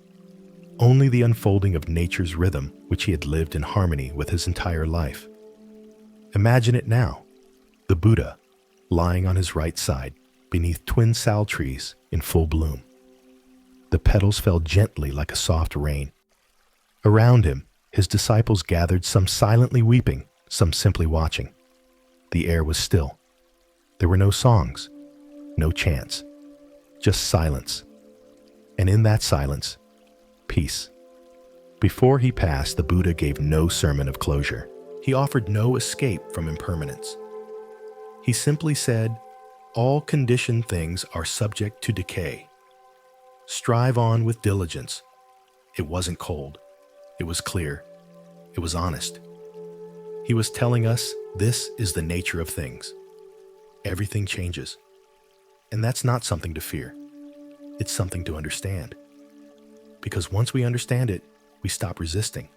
only the unfolding of nature's rhythm which he had lived in harmony with his entire life. Imagine it now, the Buddha lying on his right side beneath twin sal trees in full bloom. The petals fell gently like a soft rain. Around him, his disciples gathered, some silently weeping, some simply watching. The air was still. There were no songs, no chants, just silence. And in that silence, peace. Before he passed, the Buddha gave no sermon of closure. He offered no escape from impermanence. He simply said, all conditioned things are subject to decay. Strive on with diligence. It wasn't cold. It was clear. It was honest. He was telling us this is the nature of things. Everything changes. And that's not something to fear. It's something to understand. Because once we understand it, we stop resisting.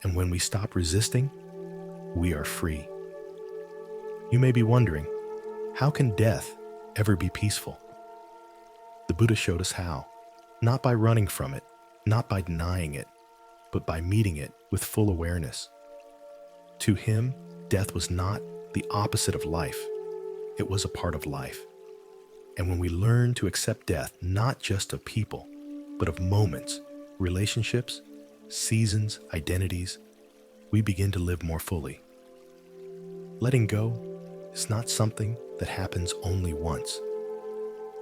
And when we stop resisting, we are free. You may be wondering, how can death ever be peaceful? The Buddha showed us how, not by running from it, not by denying it, but by meeting it with full awareness. To him, death was not the opposite of life. It was a part of life. And when we learn to accept death, not just of people, but of moments, relationships, seasons, identities, we begin to live more fully. Letting go is not something that happens only once.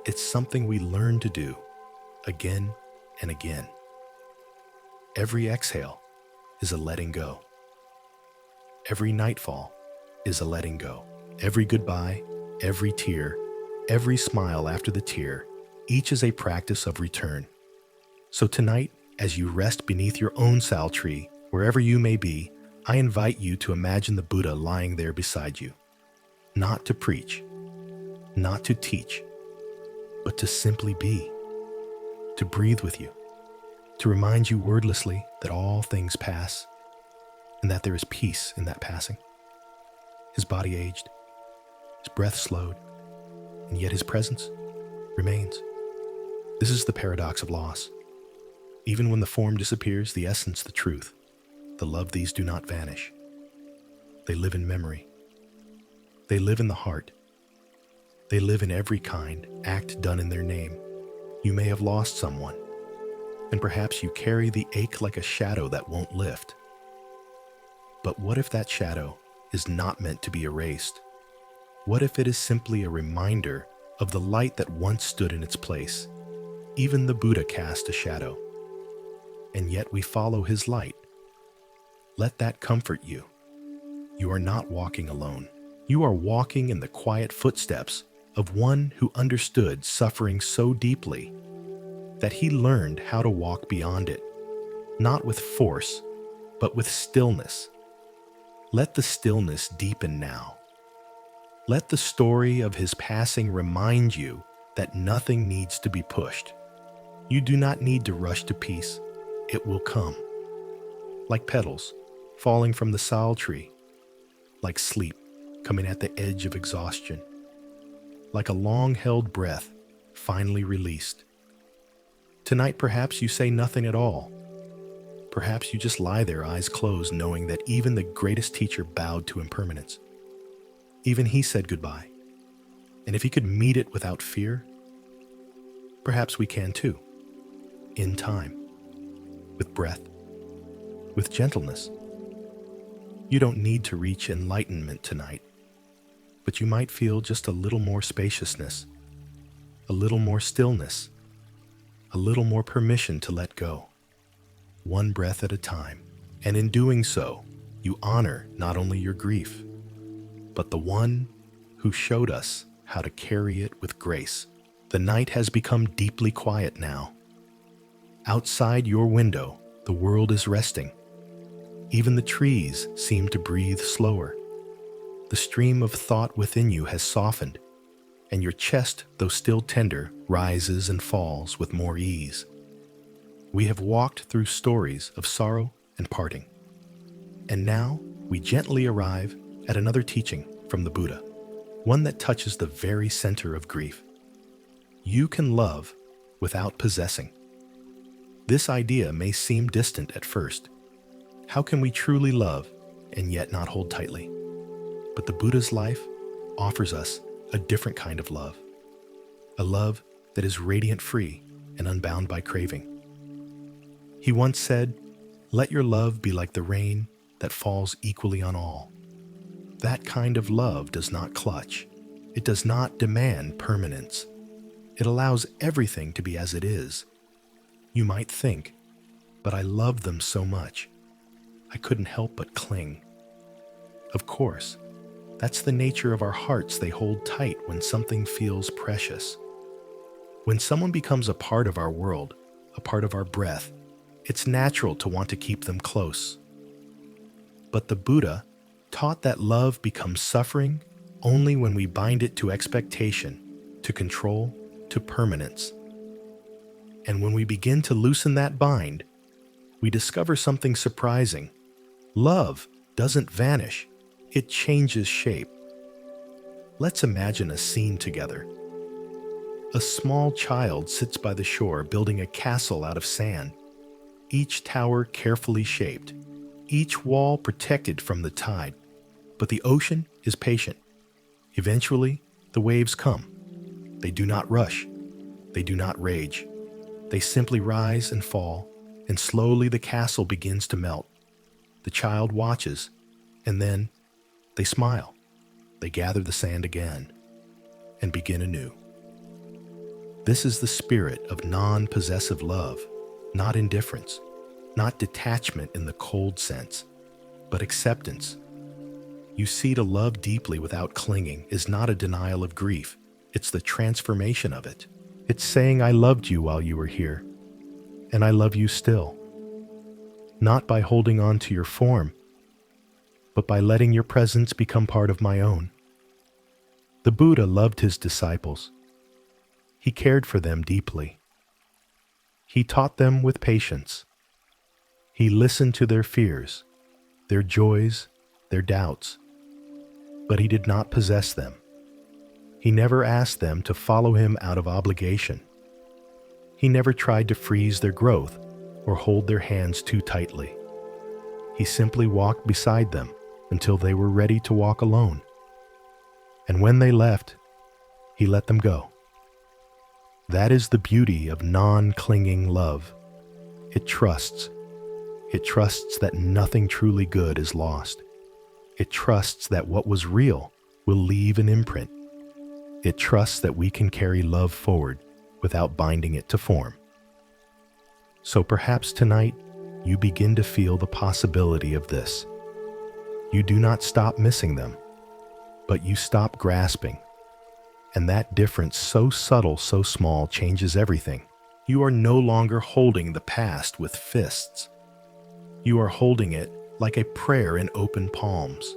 It's something we learn to do again and again. Every exhale is a letting go. Every nightfall is a letting go. Every goodbye, every tear, every smile after the tear, each is a practice of return. So tonight, as you rest beneath your own sal tree, wherever you may be, I invite you to imagine the Buddha lying there beside you. Not to preach, not to teach, but to simply be, to breathe with you, to remind you wordlessly that all things pass and that there is peace in that passing. His body aged, his breath slowed, and yet his presence remains. This is the paradox of loss. Even when the form disappears, the essence, the truth, the love, these do not vanish. They live in memory. They live in the heart. They live in every kind act done in their name. You may have lost someone, and perhaps you carry the ache like a shadow that won't lift. But what if that shadow is not meant to be erased? What if it is simply a reminder of the light that once stood in its place? Even the Buddha cast a shadow, and yet we follow his light. Let that comfort you. You are not walking alone. You are walking in the quiet footsteps of one who understood suffering so deeply that he learned how to walk beyond it, not with force, but with stillness. Let the stillness deepen now. Let the story of his passing remind you that nothing needs to be pushed. You do not need to rush to peace. It will come. Like petals falling from the sal tree, like sleep coming at the edge of exhaustion, like a long-held breath finally released. Tonight, perhaps you say nothing at all. Perhaps you just lie there, eyes closed, knowing that even the greatest teacher bowed to impermanence. Even he said goodbye. And if he could meet it without fear, perhaps we can too, in time, with breath, with gentleness. You don't need to reach enlightenment tonight, but you might feel just a little more spaciousness, a little more stillness, a little more permission to let go, one breath at a time. And in doing so, you honor not only your grief, but the one who showed us how to carry it with grace. The night has become deeply quiet now. Outside your window, the world is resting. Even the trees seem to breathe slower. The stream of thought within you has softened, and your chest, though still tender, rises and falls with more ease. We have walked through stories of sorrow and parting, and now we gently arrive at another teaching from the Buddha, one that touches the very center of grief. You can love without possessing. This idea may seem distant at first. How can we truly love and yet not hold tightly? But the Buddha's life offers us a different kind of love, a love that is radiant free and unbound by craving. He once said, "Let your love be like the rain that falls equally on all." That kind of love does not clutch. It does not demand permanence. It allows everything to be as it is. You might think, but I love them so much. I couldn't help but cling. Of course, that's the nature of our hearts. They hold tight when something feels precious. When someone becomes a part of our world, a part of our breath, it's natural to want to keep them close. But the Buddha taught that love becomes suffering only when we bind it to expectation, to control, to permanence. And when we begin to loosen that bind, we discover something surprising. Love doesn't vanish, it changes shape. Let's imagine a scene together. A small child sits by the shore building a castle out of sand, each tower carefully shaped, each wall protected from the tide. But the ocean is patient. Eventually, the waves come. They do not rush. They do not rage. They simply rise and fall, and slowly the castle begins to melt. The child watches, and then they smile. They gather the sand again and begin anew. This is the spirit of non-possessive love, not indifference, not detachment in the cold sense, but acceptance. You see, to love deeply without clinging is not a denial of grief. It's the transformation of it. It's saying, I loved you while you were here, and I love you still. Not by holding on to your form, but by letting your presence become part of my own. The Buddha loved his disciples. He cared for them deeply. He taught them with patience. He listened to their fears, their joys, their doubts, but he did not possess them. He never asked them to follow him out of obligation. He never tried to freeze their growth or hold their hands too tightly. He simply walked beside them until they were ready to walk alone. And when they left, he let them go. That is the beauty of non-clinging love. It trusts. It trusts that nothing truly good is lost. It trusts that what was real will leave an imprint. It trusts that we can carry love forward without binding it to form. So perhaps tonight you begin to feel the possibility of this. You do not stop missing them, but you stop grasping. And that difference, so subtle, so small, changes everything. You are no longer holding the past with fists. You are holding it like a prayer in open palms.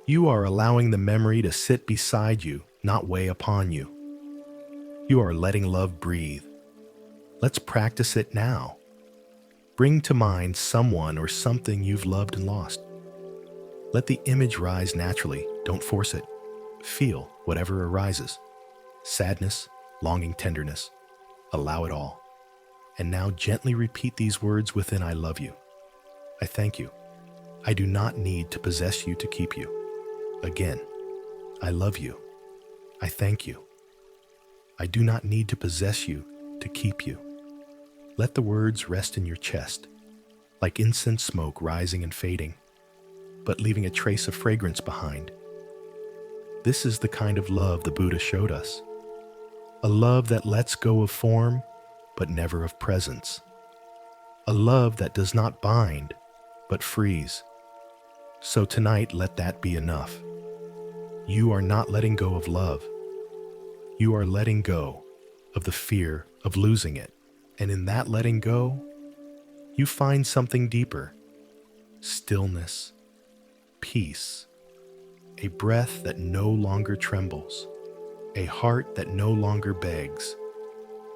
You are allowing the memory to sit beside you, not weigh upon you. You are letting love breathe. Let's practice it now. Bring to mind someone or something you've loved and lost. Let the image rise naturally. Don't force it. Feel whatever arises. Sadness, longing, tenderness. Allow it all. And now gently repeat these words within I love you. I thank you. I do not need to possess you to keep you. Again, I love you. I thank you. I do not need to possess you to keep you. Let the words rest in your chest, like incense smoke rising and fading, but leaving a trace of fragrance behind. This is the kind of love the Buddha showed us. A love that lets go of form, but never of presence. A love that does not bind, but frees. So tonight, let that be enough. You are not letting go of love. You are letting go of the fear of losing it. And in that letting go, you find something deeper. Stillness, peace, a breath that no longer trembles, a heart that no longer begs,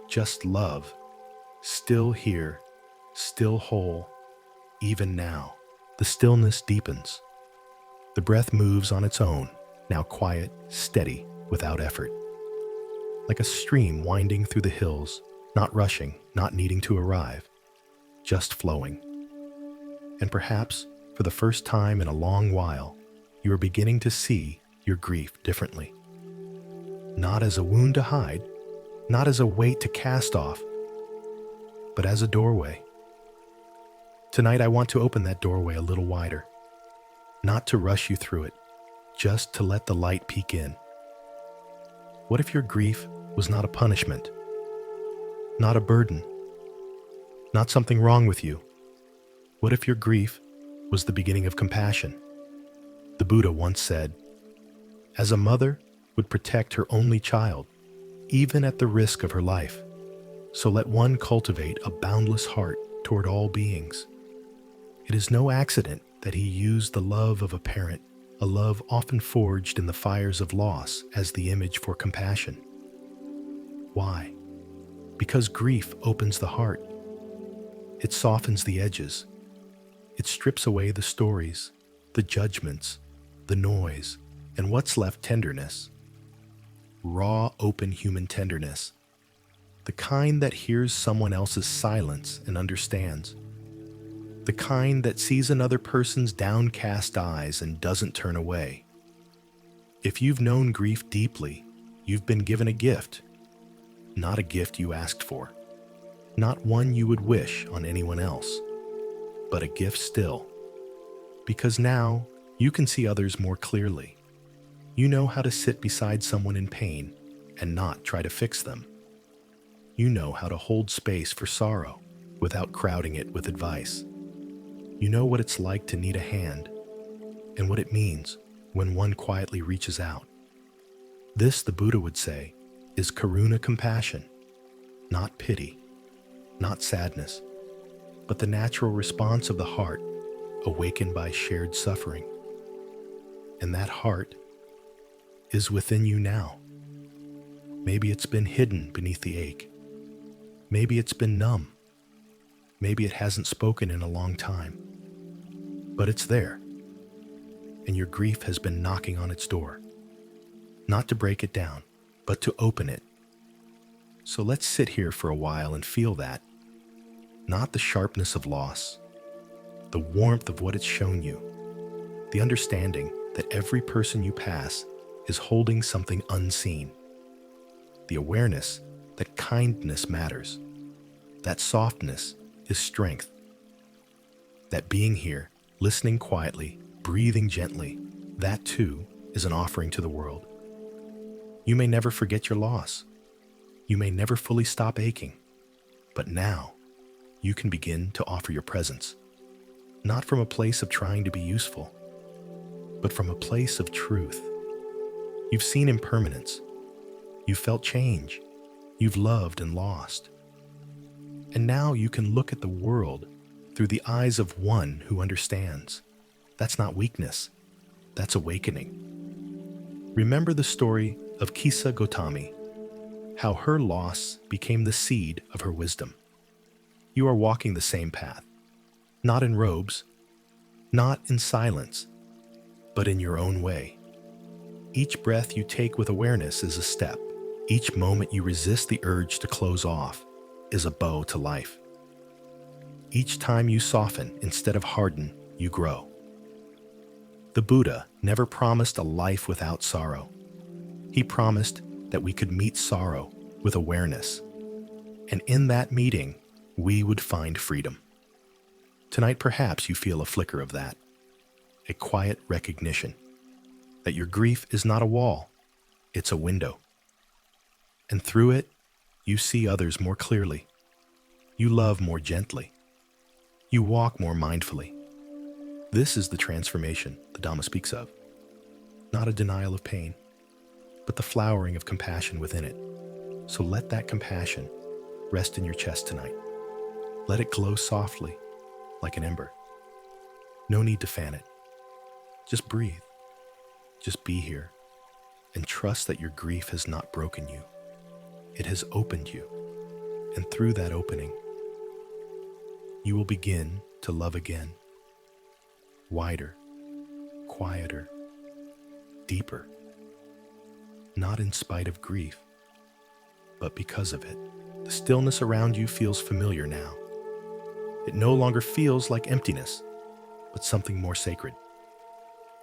just love, still here, still whole, even now. The stillness deepens. The breath moves on its own, now quiet, steady, without effort. Like a stream winding through the hills, not rushing, not needing to arrive, just flowing. And perhaps, for the first time in a long while, you are beginning to see your grief differently. Not as a wound to hide, not as a weight to cast off, but as a doorway. Tonight I want to open that doorway a little wider, not to rush you through it, just to let the light peek in. What if your grief was not a punishment, not a burden, not something wrong with you? What if your grief was the beginning of compassion? The Buddha once said, as a mother would protect her only child, even at the risk of her life, so let one cultivate a boundless heart toward all beings. It is no accident that he used the love of a parent, a love often forged in the fires of loss, as the image for compassion. Why? Because grief opens the heart. It softens the edges. It strips away the stories, the judgments, the noise, and what's left tenderness. Raw, open human tenderness. The kind that hears someone else's silence and understands. The kind that sees another person's downcast eyes and doesn't turn away. If you've known grief deeply, you've been given a gift. Not a gift you asked for. Not one you would wish on anyone else. But a gift still. Because now, you can see others more clearly. You know how to sit beside someone in pain and not try to fix them. You know how to hold space for sorrow without crowding it with advice. You know what it's like to need a hand and what it means when one quietly reaches out. This, the Buddha would say, is karuna compassion, not pity, not sadness, but the natural response of the heart awakened by shared suffering. And that heart is within you now. Maybe it's been hidden beneath the ache. Maybe it's been numb. Maybe it hasn't spoken in a long time. But it's there, and your grief has been knocking on its door. Not to break it down, but to open it. So let's sit here for a while and feel that. Not the sharpness of loss, the warmth of what it's shown you, the understanding that every person you pass is holding something unseen, the awareness that kindness matters, that softness is strength, that being here, listening quietly, breathing gently, that too is an offering to the world. You may never forget your loss. You may never fully stop aching, but now you can begin to offer your presence, not from a place of trying to be useful, but from a place of truth. You've seen impermanence. You've felt change. You've loved and lost. And now you can look at the world through the eyes of one who understands. That's not weakness. That's awakening. Remember the story of Kisa Gotami, how her loss became the seed of her wisdom. You are walking the same path, not in robes, not in silence, but in your own way. Each breath you take with awareness is a step. Each moment you resist the urge to close off is a bow to life. Each time you soften instead of harden, you grow. The Buddha never promised a life without sorrow. He promised that we could meet sorrow with awareness, and in that meeting, we would find freedom. Tonight, perhaps you feel a flicker of that, a quiet recognition that your grief is not a wall, it's a window. And through it, you see others more clearly. You love more gently. You walk more mindfully. This is the transformation the Dharma speaks of. Not a denial of pain, but the flowering of compassion within it. So let that compassion rest in your chest tonight. Let it glow softly, like an ember. No need to fan it. Just breathe. Just be here, and trust that your grief has not broken you. It has opened you, and through that opening, you will begin to love again. Wider, quieter, deeper. Not in spite of grief, but because of it. The stillness around you feels familiar now. It no longer feels like emptiness, but something more sacred.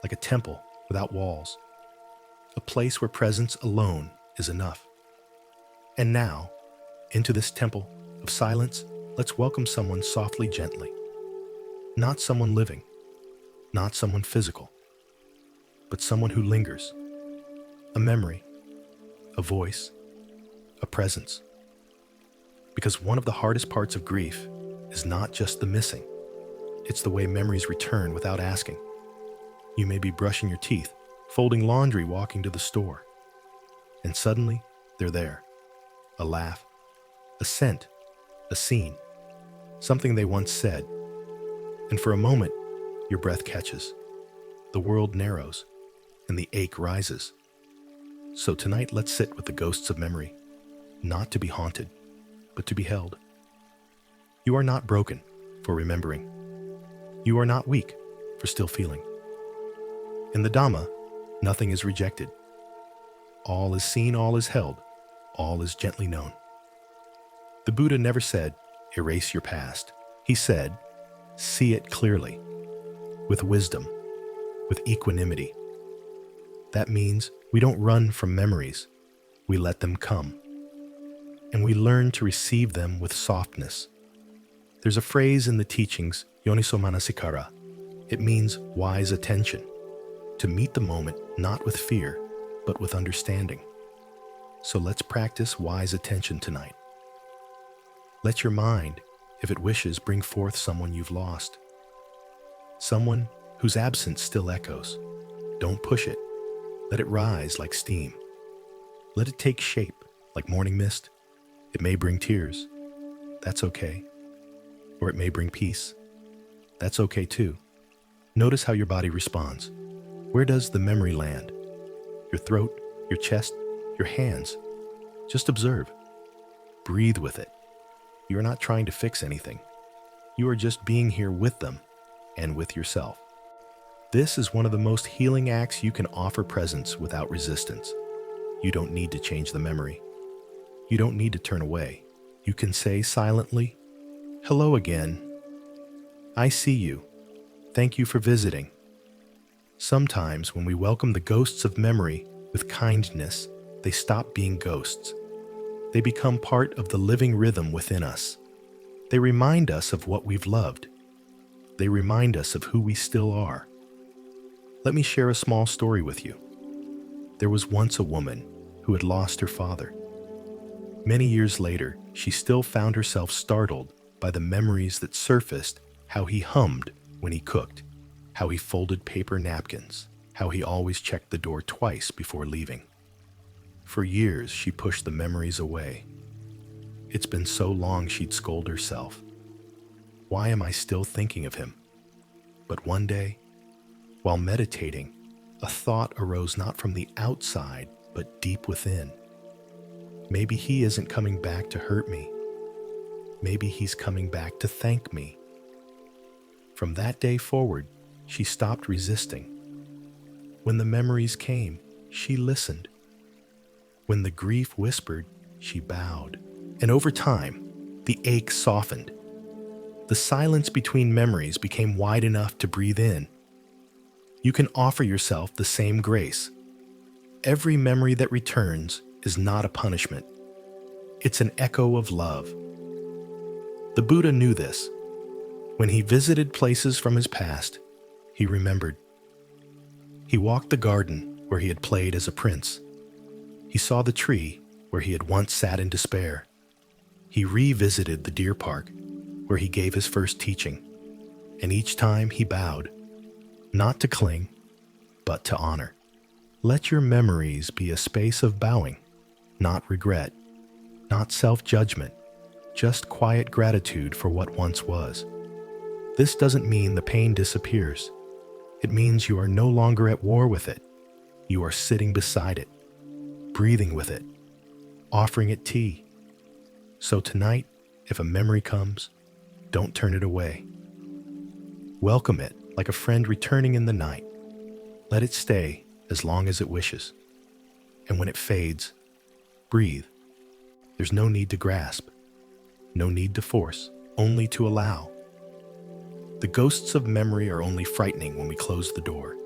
Like a temple without walls. A place where presence alone is enough. And now, into this temple of silence, let's welcome someone softly, gently. Not someone living, not someone physical, but someone who lingers. A memory, a voice, a presence. Because one of the hardest parts of grief is not just the missing. It's the way memories return without asking. You may be brushing your teeth, folding laundry, walking to the store. And suddenly, they're there. A laugh, a scent, a scene, something they once said. And for a moment, your breath catches. The world narrows, and the ache rises. So tonight, let's sit with the ghosts of memory, not to be haunted, but to be held. You are not broken for remembering. You are not weak for still feeling. In the Dhamma, nothing is rejected. All is seen, all is held, all is gently known. The Buddha never said, erase your past. He said, see it clearly, with wisdom, with equanimity. That means we don't run from memories, we let them come. And we learn to receive them with softness. There's a phrase in the teachings, yoniso manasikara. It means wise attention, to meet the moment not with fear, but with understanding. So let's practice wise attention tonight. Let your mind If it wishes, bring forth someone you've lost, someone whose absence still echoes. Don't push it. Let it rise like steam. Let it take shape like morning mist. It may bring tears. That's okay. Or it may bring peace. That's okay too. Notice how your body responds. Where does the memory land? Your throat, your chest, your hands. Just observe. Breathe with it. You are not trying to fix anything. You are just being here with them and with yourself. This is one of the most healing acts you can offer presence without resistance. You don't need to change the memory. You don't need to turn away. You can say silently, "Hello again. I see you. Thank you for visiting." Sometimes when we welcome the ghosts of memory with kindness, they stop being ghosts. They become part of the living rhythm within us. They remind us of what we've loved. They remind us of who we still are. Let me share a small story with you. There was once a woman who had lost her father. Many years later, she still found herself startled by the memories that surfaced, how he hummed when he cooked, how he folded paper napkins, how he always checked the door twice before leaving. For years, she pushed the memories away. It's been so long she'd scold herself. Why am I still thinking of him? But one day, while meditating, a thought arose not from the outside, but deep within. Maybe he isn't coming back to hurt me. Maybe he's coming back to thank me. From that day forward, she stopped resisting. When the memories came, she listened. When the grief whispered, she bowed. And over time, the ache softened. The silence between memories became wide enough to breathe in. You can offer yourself the same grace. Every memory that returns is not a punishment. It's an echo of love. The Buddha knew this. When he visited places from his past, he remembered. He walked the garden where he had played as a prince. He saw the tree where he had once sat in despair. He revisited the deer park where he gave his first teaching. And each time he bowed, not to cling, but to honor. Let your memories be a space of bowing, not regret, not self-judgment, just quiet gratitude for what once was. This doesn't mean the pain disappears. It means you are no longer at war with it. You are sitting beside it, breathing with it, offering it tea. So tonight, if a memory comes, don't turn it away. Welcome it like a friend returning in the night. Let it stay as long as it wishes. And when it fades, breathe. There's no need to grasp, no need to force, only to allow. The ghosts of memory are only frightening when we close the door.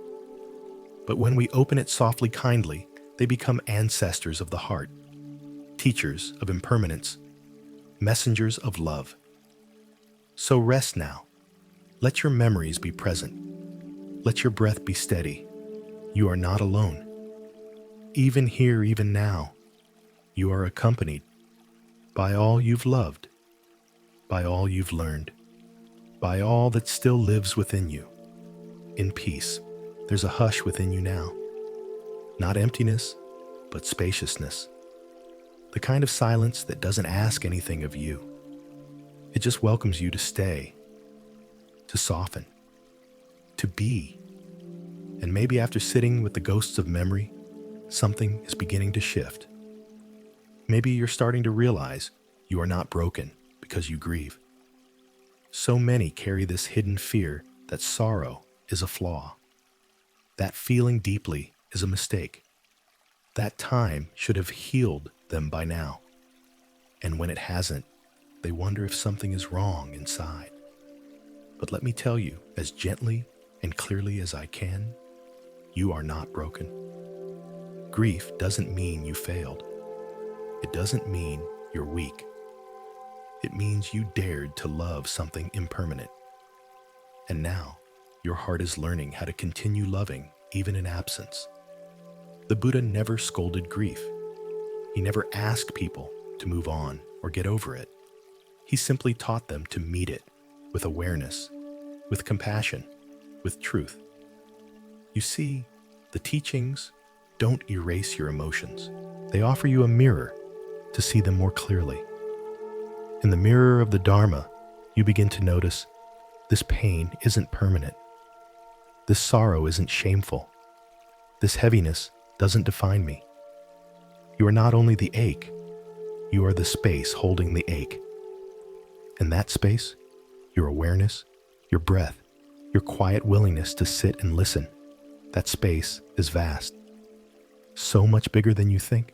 But when we open it softly, kindly, they become ancestors of the heart, teachers of impermanence, messengers of love. So rest now. Let your memories be present. Let your breath be steady. You are not alone. Even here, even now, you are accompanied by all you've loved, by all you've learned, by all that still lives within you. In peace, there's a hush within you now. Not emptiness, but spaciousness. The kind of silence that doesn't ask anything of you. It just welcomes you to stay, to soften, to be. And maybe after sitting with the ghosts of memory, something is beginning to shift. Maybe you're starting to realize you are not broken because you grieve. So many carry this hidden fear that sorrow is a flaw. That feeling deeply is a mistake. That time should have healed them by now. And when it hasn't, they wonder if something is wrong inside. But let me tell you, as gently and clearly as I can, you are not broken. Grief doesn't mean you failed. It doesn't mean you're weak. It means you dared to love something impermanent. And now, your heart is learning how to continue loving even in absence. The Buddha never scolded grief. He never asked people to move on or get over it. He simply taught them to meet it with awareness, with compassion, with truth. You see, the teachings don't erase your emotions. They offer you a mirror to see them more clearly. In the mirror of the Dharma, you begin to notice this pain isn't permanent. This sorrow isn't shameful. This heaviness doesn't define me. You are not only the ache, you are the space holding the ache. In that space, your awareness, your breath, your quiet willingness to sit and listen, that space is vast. So much bigger than you think.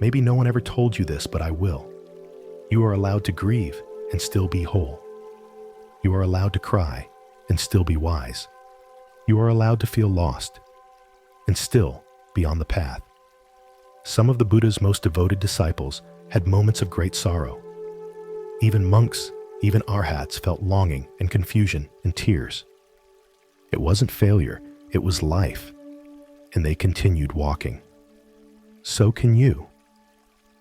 Maybe no one ever told you this, but I will. You are allowed to grieve and still be whole. You are allowed to cry and still be wise. You are allowed to feel lost and still be on the path. Some of the Buddha's most devoted disciples had moments of great sorrow. Even monks, even arhats felt longing and confusion and tears. It wasn't failure, it was life, and they continued walking. So can you.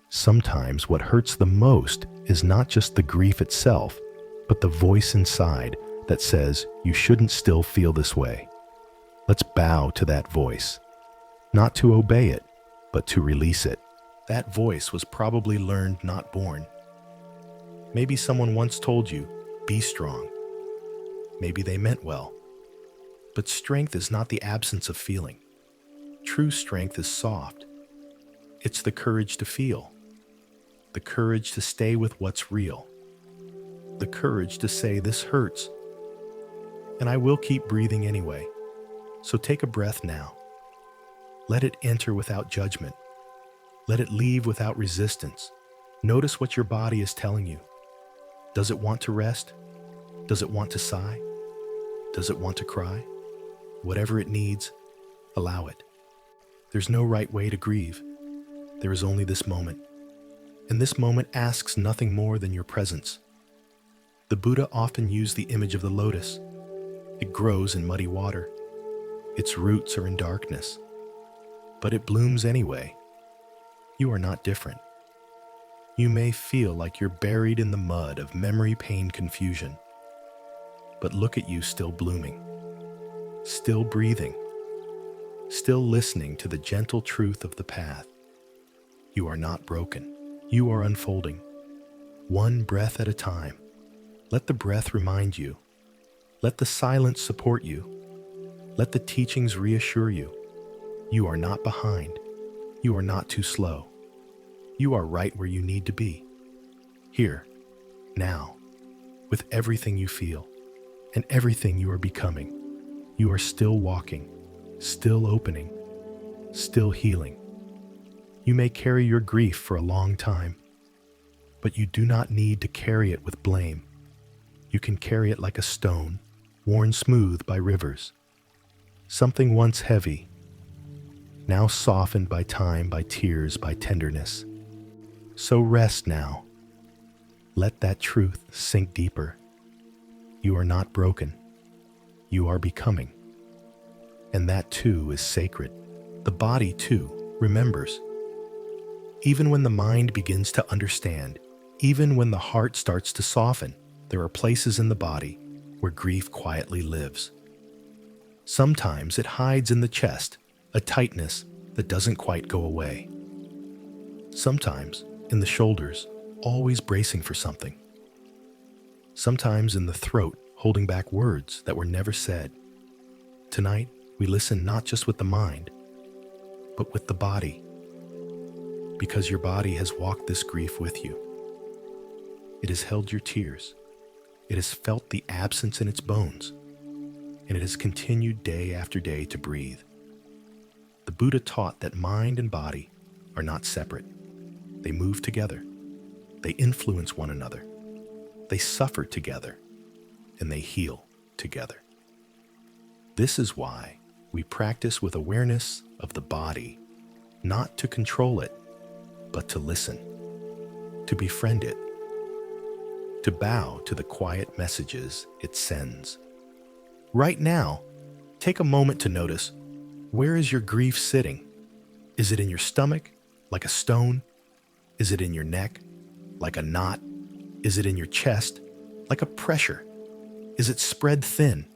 Sometimes what hurts the most is not just the grief itself, but the voice inside that says you shouldn't still feel this way. Let's bow to that voice, not to obey it, but to release it. That voice was probably learned, not born. Maybe someone once told you, be strong. Maybe they meant well. But strength is not the absence of feeling. True strength is soft. It's the courage to feel, the courage to stay with what's real, the courage to say this hurts, and I will keep breathing anyway. So take a breath now. Let it enter without judgment. Let it leave without resistance. Notice what your body is telling you. Does it want to rest? Does it want to sigh? Does it want to cry? Whatever it needs, allow it. There's no right way to grieve. There is only this moment. And this moment asks nothing more than your presence. The Buddha often used the image of the lotus. It grows in muddy water. Its roots are in darkness. But it blooms anyway. You are not different. You may feel like you're buried in the mud of memory, pain, confusion. But look at you still blooming, still breathing, still listening to the gentle truth of the path. You are not broken. You are unfolding, one breath at a time. Let the breath remind you. Let the silence support you. Let the teachings reassure you. You are not behind. You are not too slow. You are right where you need to be. Here, now, with everything you feel and everything you are becoming. You are still walking, still opening, still healing. You may carry your grief for a long time, but you do not need to carry it with blame. You can carry it like a stone, worn smooth by rivers. Something once heavy, now softened by time, by tears, by tenderness. So rest now. Let that truth sink deeper. You are not broken. You are becoming. And that too is sacred. The body too remembers. Even when the mind begins to understand, even when the heart starts to soften, there are places in the body where grief quietly lives. Sometimes it hides in the chest, a tightness that doesn't quite go away. Sometimes in the shoulders, always bracing for something. Sometimes in the throat, holding back words that were never said. Tonight, we listen not just with the mind, but with the body. Because your body has walked this grief with you. It has held your tears. It has felt the absence in its bones. And it has continued day after day to breathe. The Buddha taught that mind and body are not separate. They move together. They influence one another. They suffer together. And they heal together. This is why we practice with awareness of the body, not to control it, but to listen, to befriend it, to bow to the quiet messages it sends. Right now, take a moment to notice, where is your grief sitting? Is it in your stomach, like a stone? Is it in your neck, like a knot? Is it in your chest, like a pressure? Is it spread thin,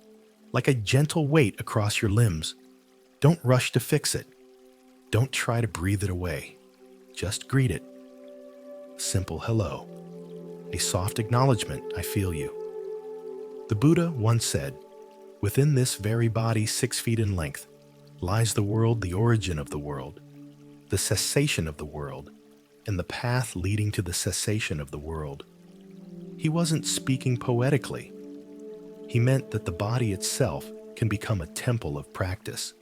like a gentle weight across your limbs? Don't rush to fix it. Don't try to breathe it away. Just greet it. Simple hello. A soft acknowledgement, I feel you. The Buddha once said, "Within this very body 6 feet in length lies the world, the origin of the world, the cessation of the world, and the path leading to the cessation of the world." He wasn't speaking poetically. He meant that the body itself can become a temple of practice,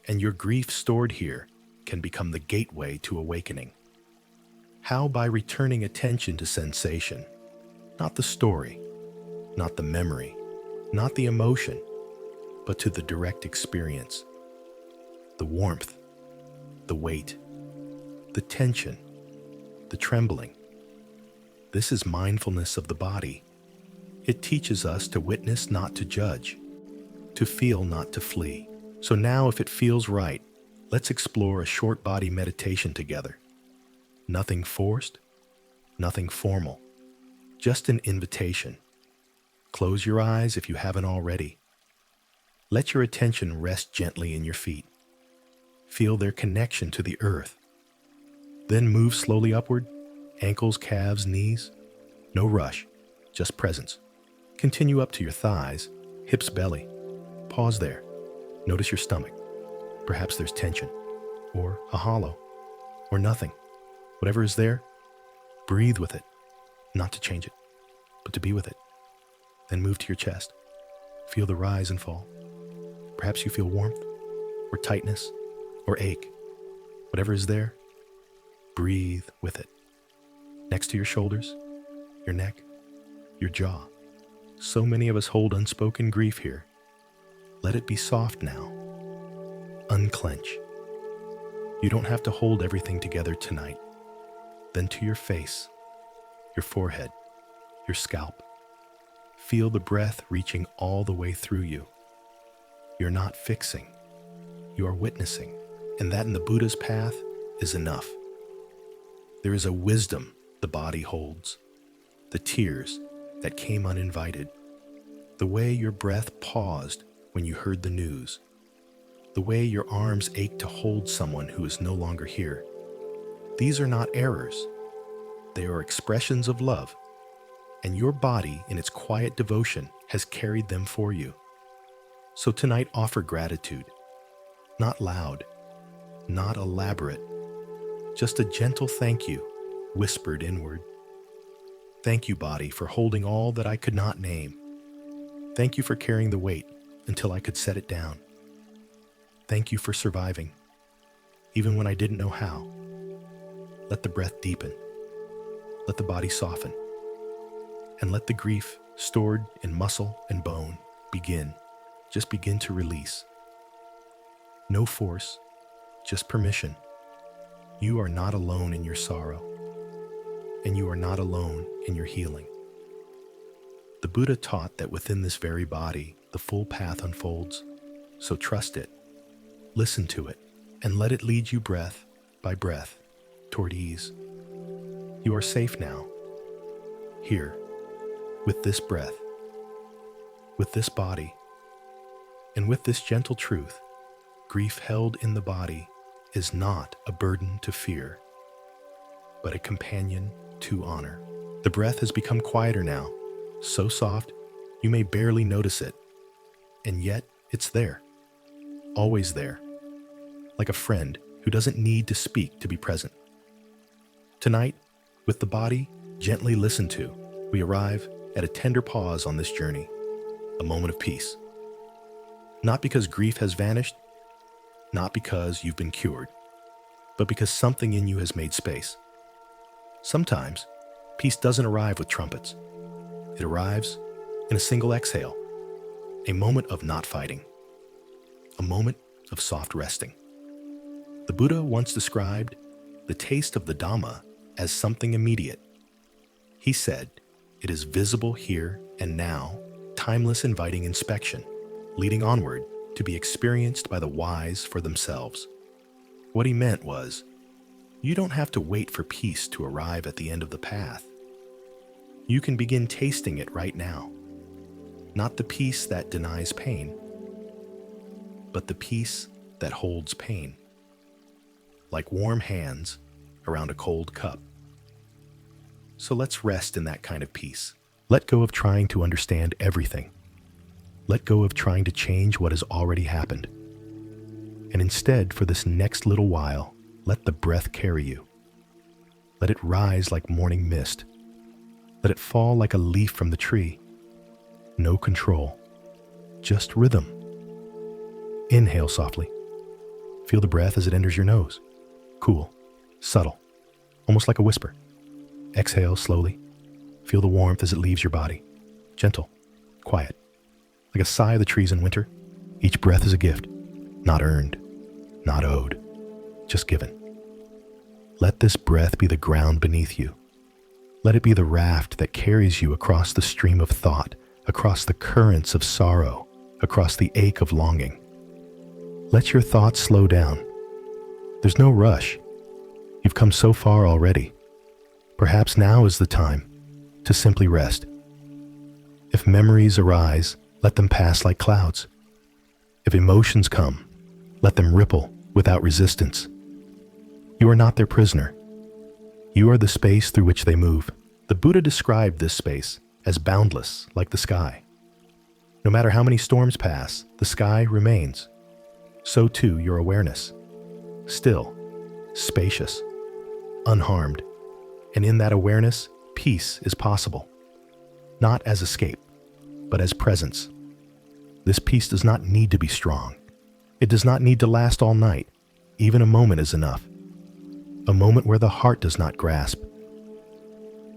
and your grief stored here can become the gateway to awakening. How? By returning attention to sensation, not the story, not the memory, not the emotion, but to the direct experience. The warmth, the weight, the tension, the trembling. This is mindfulness of the body. It teaches us to witness, not to judge, to feel, not to flee. So now, if it feels right, let's explore a short body meditation together. Nothing forced, nothing formal, just an invitation. Close your eyes if you haven't already. Let your attention rest gently in your feet. Feel their connection to the earth. Then move slowly upward, ankles, calves, knees. No rush, just presence. Continue up to your thighs, hips, belly. Pause there. Notice your stomach. Perhaps there's tension, or a hollow, or nothing. Whatever is there, breathe with it, not to change it, but to be with it. Then move to your chest. Feel the rise and fall. Perhaps you feel warmth, or tightness, or ache. Whatever is there, breathe with it. Next to your shoulders, your neck, your jaw. So many of us hold unspoken grief here. Let it be soft now. Unclench. You don't have to hold everything together tonight. Then to your face, your forehead, your scalp. Feel the breath reaching all the way through you. You're not fixing. You are witnessing. And that in the Buddha's path is enough. There is a wisdom the body holds. The tears that came uninvited. The way your breath paused when you heard the news. The way your arms ached to hold someone who is no longer here. These are not errors. They are expressions of love, and your body, in its quiet devotion, has carried them for you. So tonight, offer gratitude. Not loud, not elaborate, just a gentle thank you, whispered inward. Thank you, body, for holding all that I could not name. Thank you for carrying the weight until I could set it down. Thank you for surviving, even when I didn't know how. Let the breath deepen. Let the body soften. And let the grief stored in muscle and bone begin. Just begin to release. No force, just permission. You are not alone in your sorrow, and you are not alone in your healing. The Buddha taught that within this very body, the full path unfolds. So trust it, listen to it, and let it lead you breath by breath toward ease. You are safe now, here, with this breath, with this body, and with this gentle truth. Grief held in the body is not a burden to fear, but a companion to honor. The breath has become quieter now, so soft you may barely notice it, and yet it's there, always there, like a friend who doesn't need to speak to be present. Tonight, with the body gently listened to, we arrive at a tender pause on this journey, a moment of peace. Not because grief has vanished, not because you've been cured, but because something in you has made space. Sometimes, peace doesn't arrive with trumpets. It arrives in a single exhale, a moment of not fighting, a moment of soft resting. The Buddha once described the taste of the Dhamma as something immediate. He said, it is visible here and now, timeless, inviting inspection, leading onward to be experienced by the wise for themselves. What he meant was, you don't have to wait for peace to arrive at the end of the path. You can begin tasting it right now. Not the peace that denies pain, but the peace that holds pain. Like warm hands around a cold cup. So let's rest in that kind of peace. Let go of trying to understand everything. Let go of trying to change what has already happened. And instead, for this next little while, let the breath carry you. Let it rise like morning mist. Let it fall like a leaf from the tree. No control, just rhythm. Inhale softly. Feel the breath as it enters your nose. Cool, subtle, almost like a whisper. Exhale slowly. Feel the warmth as it leaves your body. Gentle, quiet, like a sigh of the trees in winter. Each breath is a gift, not earned, not owed, just given. Let this breath be the ground beneath you. Let it be the raft that carries you across the stream of thought, across the currents of sorrow, across the ache of longing. Let your thoughts slow down. There's no rush. You've come so far already. Perhaps now is the time to simply rest. If memories arise, let them pass like clouds. If emotions come, let them ripple without resistance. You are not their prisoner. You are the space through which they move. The Buddha described this space as boundless, like the sky. No matter how many storms pass, the sky remains. So too your awareness. Still, spacious, unharmed. And in that awareness, peace is possible. Not as escape, but as presence. This peace does not need to be strong. It does not need to last all night. Even a moment is enough. A moment where the heart does not grasp.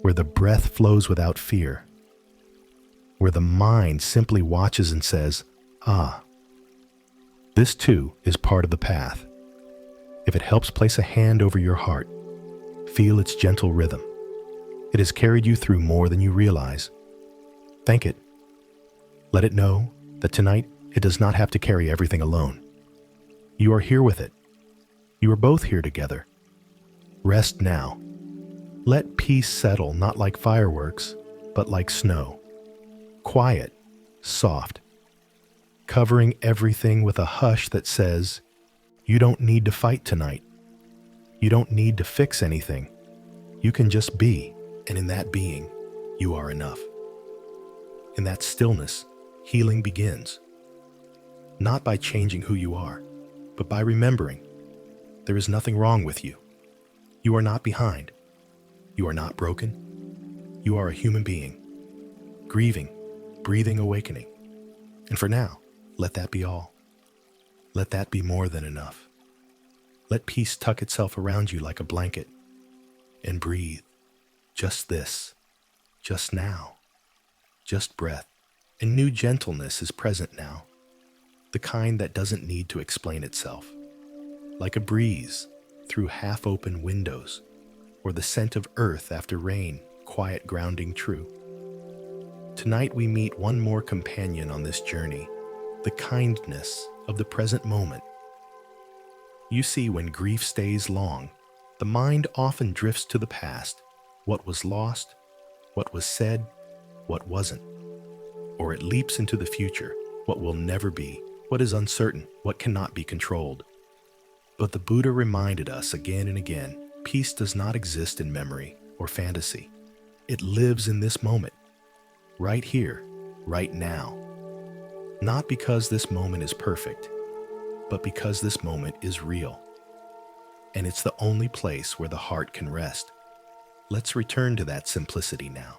Where the breath flows without fear. Where the mind simply watches and says, ah. This too is part of the path. If it helps place a hand over your heart, feel its gentle rhythm. It has carried you through more than you realize. Thank it. Let it know that tonight it does not have to carry everything alone. You are here with it. You are both here together. Rest now. Let peace settle not like fireworks, but like snow. Quiet, soft, covering everything with a hush that says, you don't need to fight tonight. You don't need to fix anything. You can just be, and in that being, you are enough. In that stillness, healing begins. Not by changing who you are, but by remembering there is nothing wrong with you. You are not behind. You are not broken. You are a human being, grieving, breathing, awakening. And for now, let that be all. Let that be more than enough. Let peace tuck itself around you like a blanket. And breathe. Just this. Just now. Just breath. And new gentleness is present now. The kind that doesn't need to explain itself. Like a breeze through half-open windows, or the scent of earth after rain, quiet grounding true. Tonight we meet one more companion on this journey, the kindness of the present moment. You see, when grief stays long, the mind often drifts to the past, what was lost, what was said, what wasn't. Or it leaps into the future, what will never be, what is uncertain, what cannot be controlled. But the Buddha reminded us again and again, peace does not exist in memory or fantasy. It lives in this moment, right here, right now. Not because this moment is perfect, but because this moment is real. And it's the only place where the heart can rest. Let's return to that simplicity now.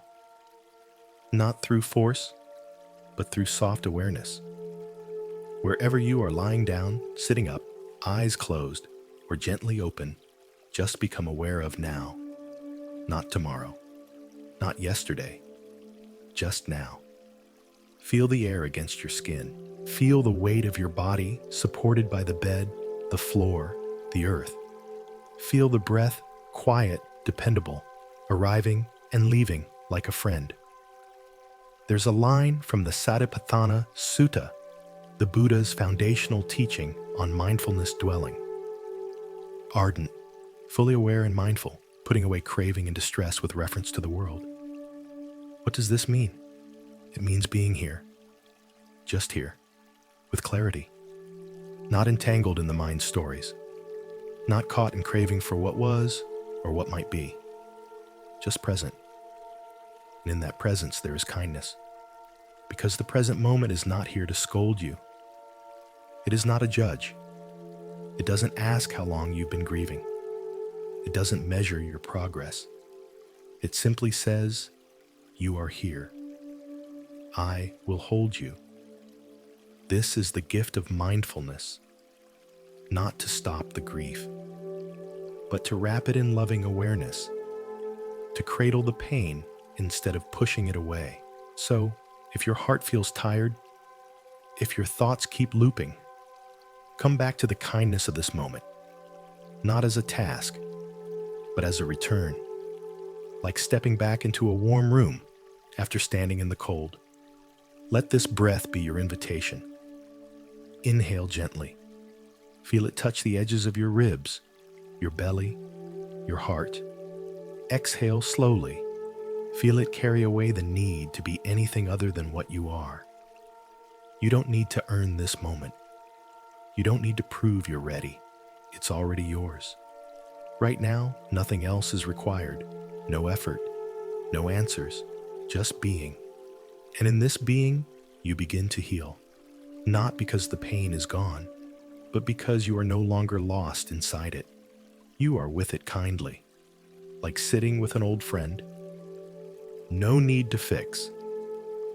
Not through force, but through soft awareness. Wherever you are lying down, sitting up, eyes closed, or gently open, just become aware of now. Not tomorrow, not yesterday, just now. Feel the air against your skin. Feel the weight of your body supported by the bed, the floor, the earth. Feel the breath, quiet, dependable, arriving and leaving like a friend. There's a line from the Satipatthana Sutta, the Buddha's foundational teaching on mindfulness dwelling. Ardent, fully aware and mindful, putting away craving and distress with reference to the world. What does this mean? It means being here, just here, with clarity, not entangled in the mind's stories, not caught in craving for what was or what might be, just present. And in that presence, there is kindness, because the present moment is not here to scold you. It is not a judge. It doesn't ask how long you've been grieving. It doesn't measure your progress. It simply says, you are here. I will hold you. This is the gift of mindfulness, not to stop the grief, but to wrap it in loving awareness, to cradle the pain instead of pushing it away. So, if your heart feels tired, if your thoughts keep looping, come back to the kindness of this moment, not as a task, but as a return, like stepping back into a warm room after standing in the cold. Let this breath be your invitation. Inhale gently. Feel it touch the edges of your ribs, your belly, your heart. Exhale slowly. Feel it carry away the need to be anything other than what you are. You don't need to earn this moment. You don't need to prove you're ready. It's already yours. Right now, nothing else is required. No effort, no answers, just being. And in this being, you begin to heal. Not because the pain is gone, but because you are no longer lost inside it. You are with it kindly, like sitting with an old friend. No need to fix,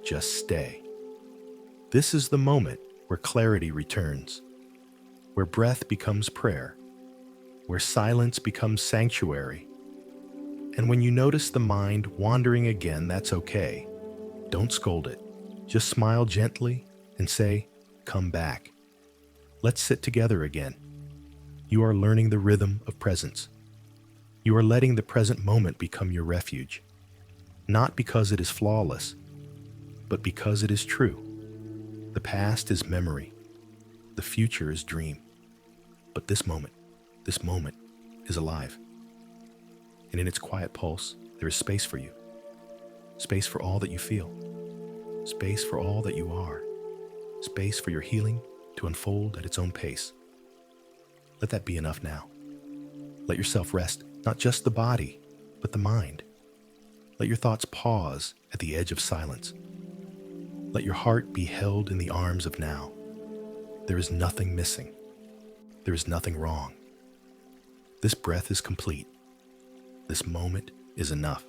just stay. This is the moment where clarity returns, where breath becomes prayer, where silence becomes sanctuary. And when you notice the mind wandering again, that's okay. Don't scold it. Just smile gently and say, come back. Let's sit together again. You are learning the rhythm of presence. You are letting the present moment become your refuge, not because it is flawless, but because it is true. The past is memory. The future is dream. But this moment is alive. And in its quiet pulse, there is space for you. Space for all that you feel. Space for all that you are. Space for your healing to unfold at its own pace. Let that be enough now. Let yourself rest, not just the body, but the mind. Let your thoughts pause at the edge of silence. Let your heart be held in the arms of now. There is nothing missing. There is nothing wrong. This breath is complete. This moment is enough.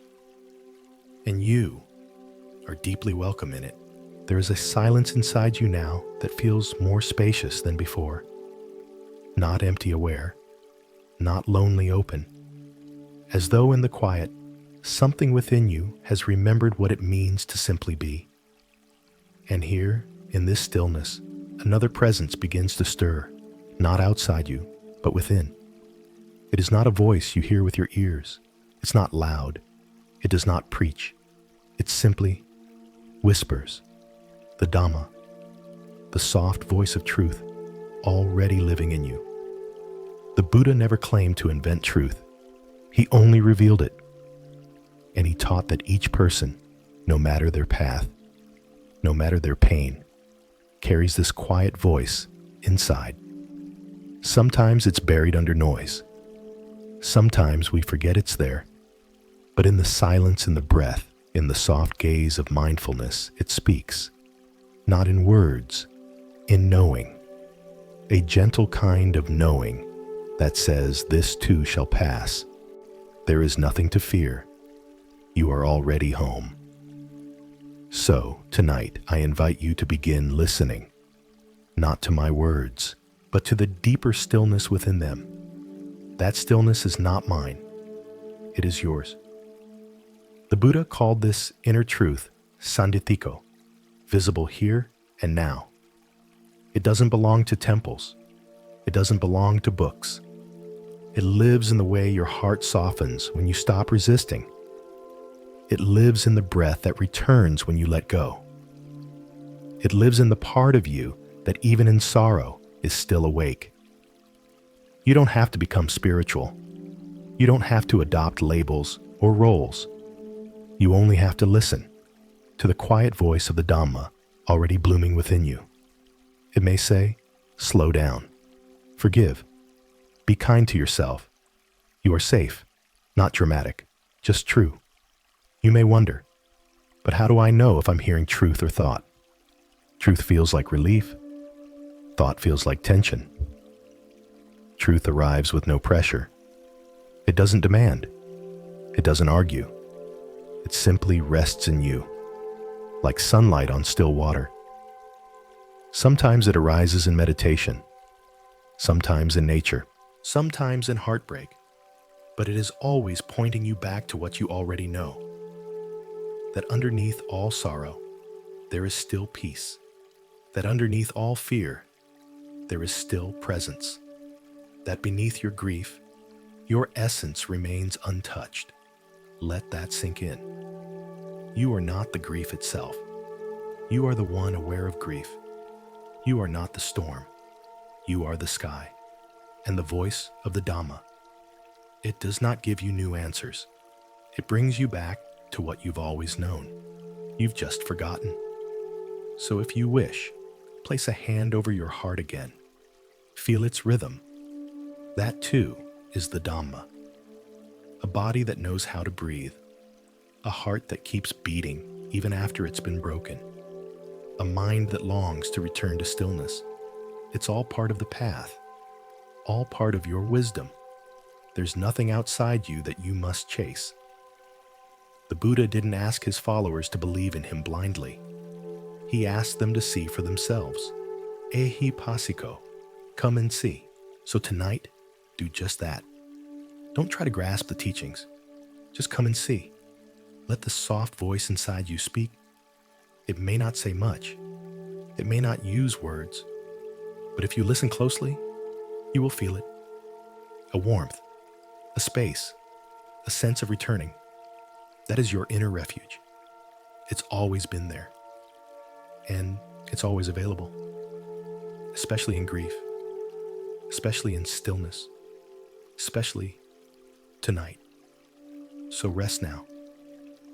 And you are deeply welcome in it. There is a silence inside you now that feels more spacious than before. Not empty aware, not lonely open. As though in the quiet, something within you has remembered what it means to simply be. And here, in this stillness, another presence begins to stir, not outside you, but within. It is not a voice you hear with your ears. It's not loud. It does not preach. It simply whispers. The Dhamma, the soft voice of truth, already living in you. The Buddha never claimed to invent truth. He only revealed it. And he taught that each person, no matter their path, no matter their pain, carries this quiet voice inside. Sometimes it's buried under noise. Sometimes we forget it's there. But in the silence and the breath, in the soft gaze of mindfulness, it speaks. Not in words, in knowing. A gentle kind of knowing that says this too shall pass. There is nothing to fear. You are already home. So, tonight, I invite you to begin listening, not to my words, but to the deeper stillness within them. That stillness is not mine. It is yours. The Buddha called this inner truth sanditthiko, visible here and now. It doesn't belong to temples. It doesn't belong to books. It lives in the way your heart softens when you stop resisting. It lives in the breath that returns when you let go. It lives in the part of you that even in sorrow is still awake. You don't have to become spiritual. You don't have to adopt labels or roles. You only have to listen. to the quiet voice of the Dhamma already blooming within you. It may say, slow down, forgive, be kind to yourself. You are safe, not dramatic, just true. You may wonder, but how do I know if I'm hearing truth or thought? Truth feels like relief. Thought feels like tension. Truth arrives with no pressure. It doesn't demand. It doesn't argue. It simply rests in you, like sunlight on still water. Sometimes it arises in meditation, sometimes in nature, sometimes in heartbreak, but it is always pointing you back to what you already know. That underneath all sorrow, there is still peace. That underneath all fear, there is still presence. That beneath your grief, your essence remains untouched. Let that sink in. You are not the grief itself. You are the one aware of grief. You are not the storm. You are the sky and the voice of the Dhamma. It does not give you new answers. It brings you back to what you've always known. You've just forgotten. So if you wish, place a hand over your heart again. Feel its rhythm. That too is the Dhamma. A body that knows how to breathe. A heart that keeps beating even after it's been broken. A mind that longs to return to stillness. It's all part of the path. All part of your wisdom. There's nothing outside you that you must chase. The Buddha didn't ask his followers to believe in him blindly. He asked them to see for themselves. Ehi passiko, come and see. So tonight, do just that. Don't try to grasp the teachings. Just come and see. Let the soft voice inside you speak. It may not say much. It may not use words. But if you listen closely, you will feel it. A warmth, a space, a sense of returning. That is your inner refuge. It's always been there. And it's always available. Especially in grief. Especially in stillness. Especially tonight. So rest now.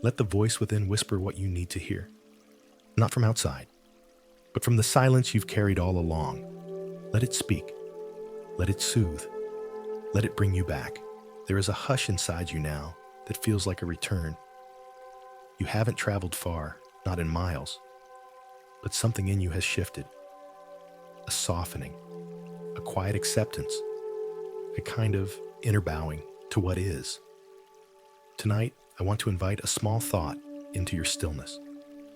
Let the voice within whisper what you need to hear. Not from outside, but from the silence you've carried all along. Let it speak. Let it soothe. Let it bring you back. There is a hush inside you now that feels like a return. You haven't traveled far, not in miles, but something in you has shifted. A softening, a quiet acceptance, a kind of inner bowing to what is. Tonight, I want to invite a small thought into your stillness.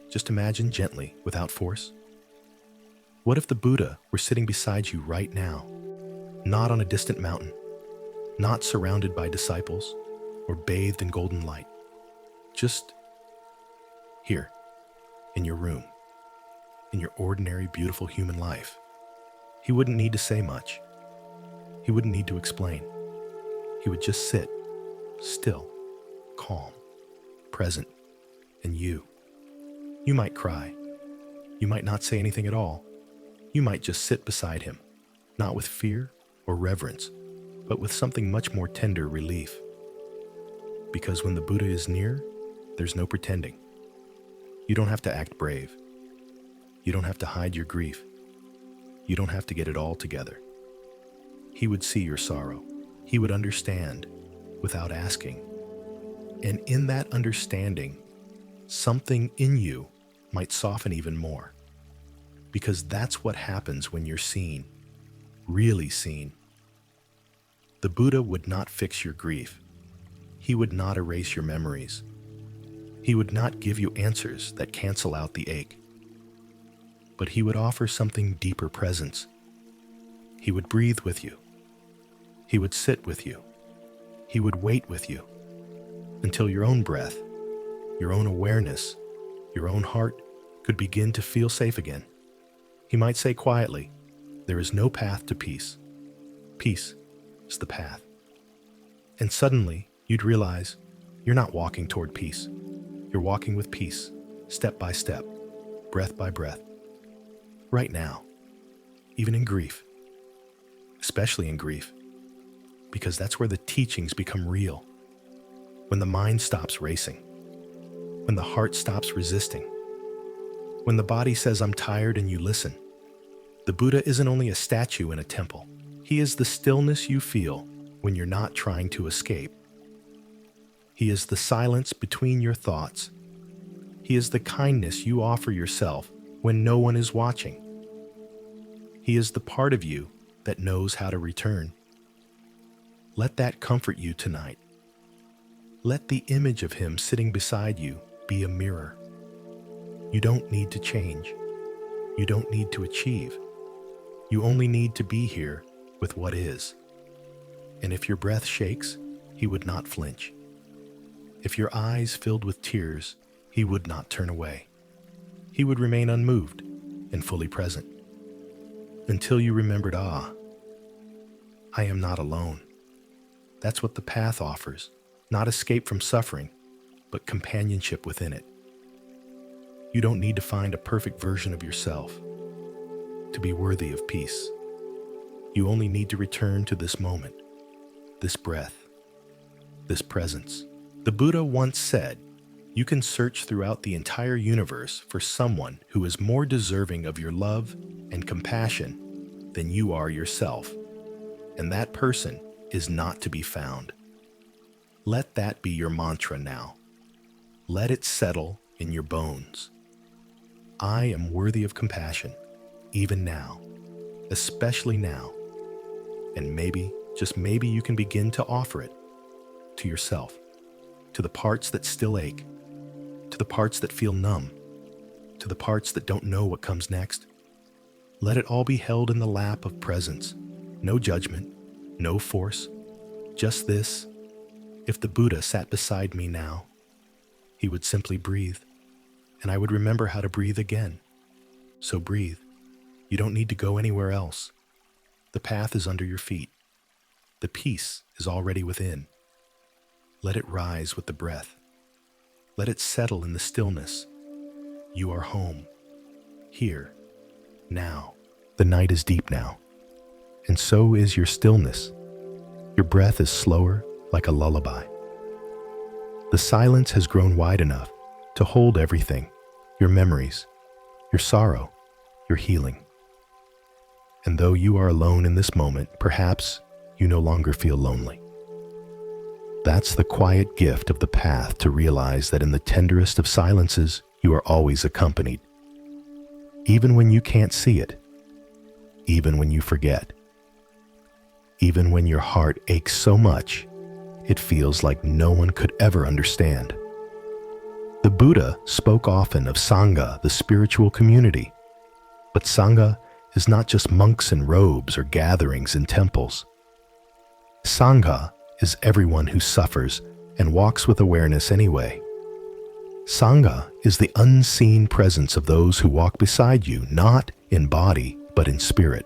Just imagine gently, without force. What if the Buddha were sitting beside you right now, not on a distant mountain, not surrounded by disciples or bathed in golden light, just here, in your room, in your ordinary, beautiful human life? He wouldn't need to say much. He wouldn't need to explain. He would just sit, still, calm, present, and you. You might cry. You might not say anything at all. You might just sit beside him, not with fear or reverence, but with something much more tender relief. Because when the Buddha is near, there's no pretending. You don't have to act brave. You don't have to hide your grief. You don't have to get it all together. He would see your sorrow. He would understand without asking. And in that understanding, something in you might soften even more. Because that's what happens when you're seen, really seen. The Buddha would not fix your grief. He would not erase your memories. He would not give you answers that cancel out the ache. But he would offer something deeper presence. He would breathe with you. He would sit with you. He would wait with you until your own breath, your own awareness, your own heart could begin to feel safe again. He might say quietly, there is no path to peace. Peace is the path. And suddenly you'd realize you're not walking toward peace. You're walking with peace, step by step, breath by breath. Right now, even in grief, especially in grief, because that's where the teachings become real. When the mind stops racing, when the heart stops resisting, When the body says, "I'm tired," and you listen, the Buddha isn't only a statue in a temple. He is the stillness you feel when you're not trying to escape. He is the silence between your thoughts. He is the kindness you offer yourself when no one is watching. He is the part of you that knows how to return. Let that comfort you tonight. Let the image of him sitting beside you be a mirror. You don't need to change. You don't need to achieve. You only need to be here with what is. And if your breath shakes, he would not flinch. If your eyes filled with tears, he would not turn away. He would remain unmoved and fully present until you remembered, I am not alone. That's what the path offers, not escape from suffering, but companionship within it. You don't need to find a perfect version of yourself to be worthy of peace. You only need to return to this moment, this breath, this presence. The Buddha once said, "You can search throughout the entire universe for someone who is more deserving of your love and compassion than you are yourself, and that person is not to be found." Let that be your mantra now. Let it settle in your bones. I am worthy of compassion, even now, especially now. And maybe, just maybe, you can begin to offer it to yourself, to the parts that still ache, to the parts that feel numb, to the parts that don't know what comes next. Let it all be held in the lap of presence. No judgment, no force, just this. If the Buddha sat beside me now, he would simply breathe, and I would remember how to breathe again. So breathe. You don't need to go anywhere else. The path is under your feet. The peace is already within. Let it rise with the breath. Let it settle in the stillness. You are home. Here. Now. The night is deep now. And so is your stillness. Your breath is slower, like a lullaby. The silence has grown wide enough to hold everything, your memories, your sorrow, your healing. And though you are alone in this moment, perhaps you no longer feel lonely. That's the quiet gift of the path, to realize that in the tenderest of silences, you are always accompanied. Even when you can't see it, even when you forget, even when your heart aches so much, it feels like no one could ever understand. The Buddha spoke often of Sangha, the spiritual community. But Sangha is not just monks in robes or gatherings in temples. Sangha is everyone who suffers and walks with awareness anyway. Sangha is the unseen presence of those who walk beside you, not in body, but in spirit.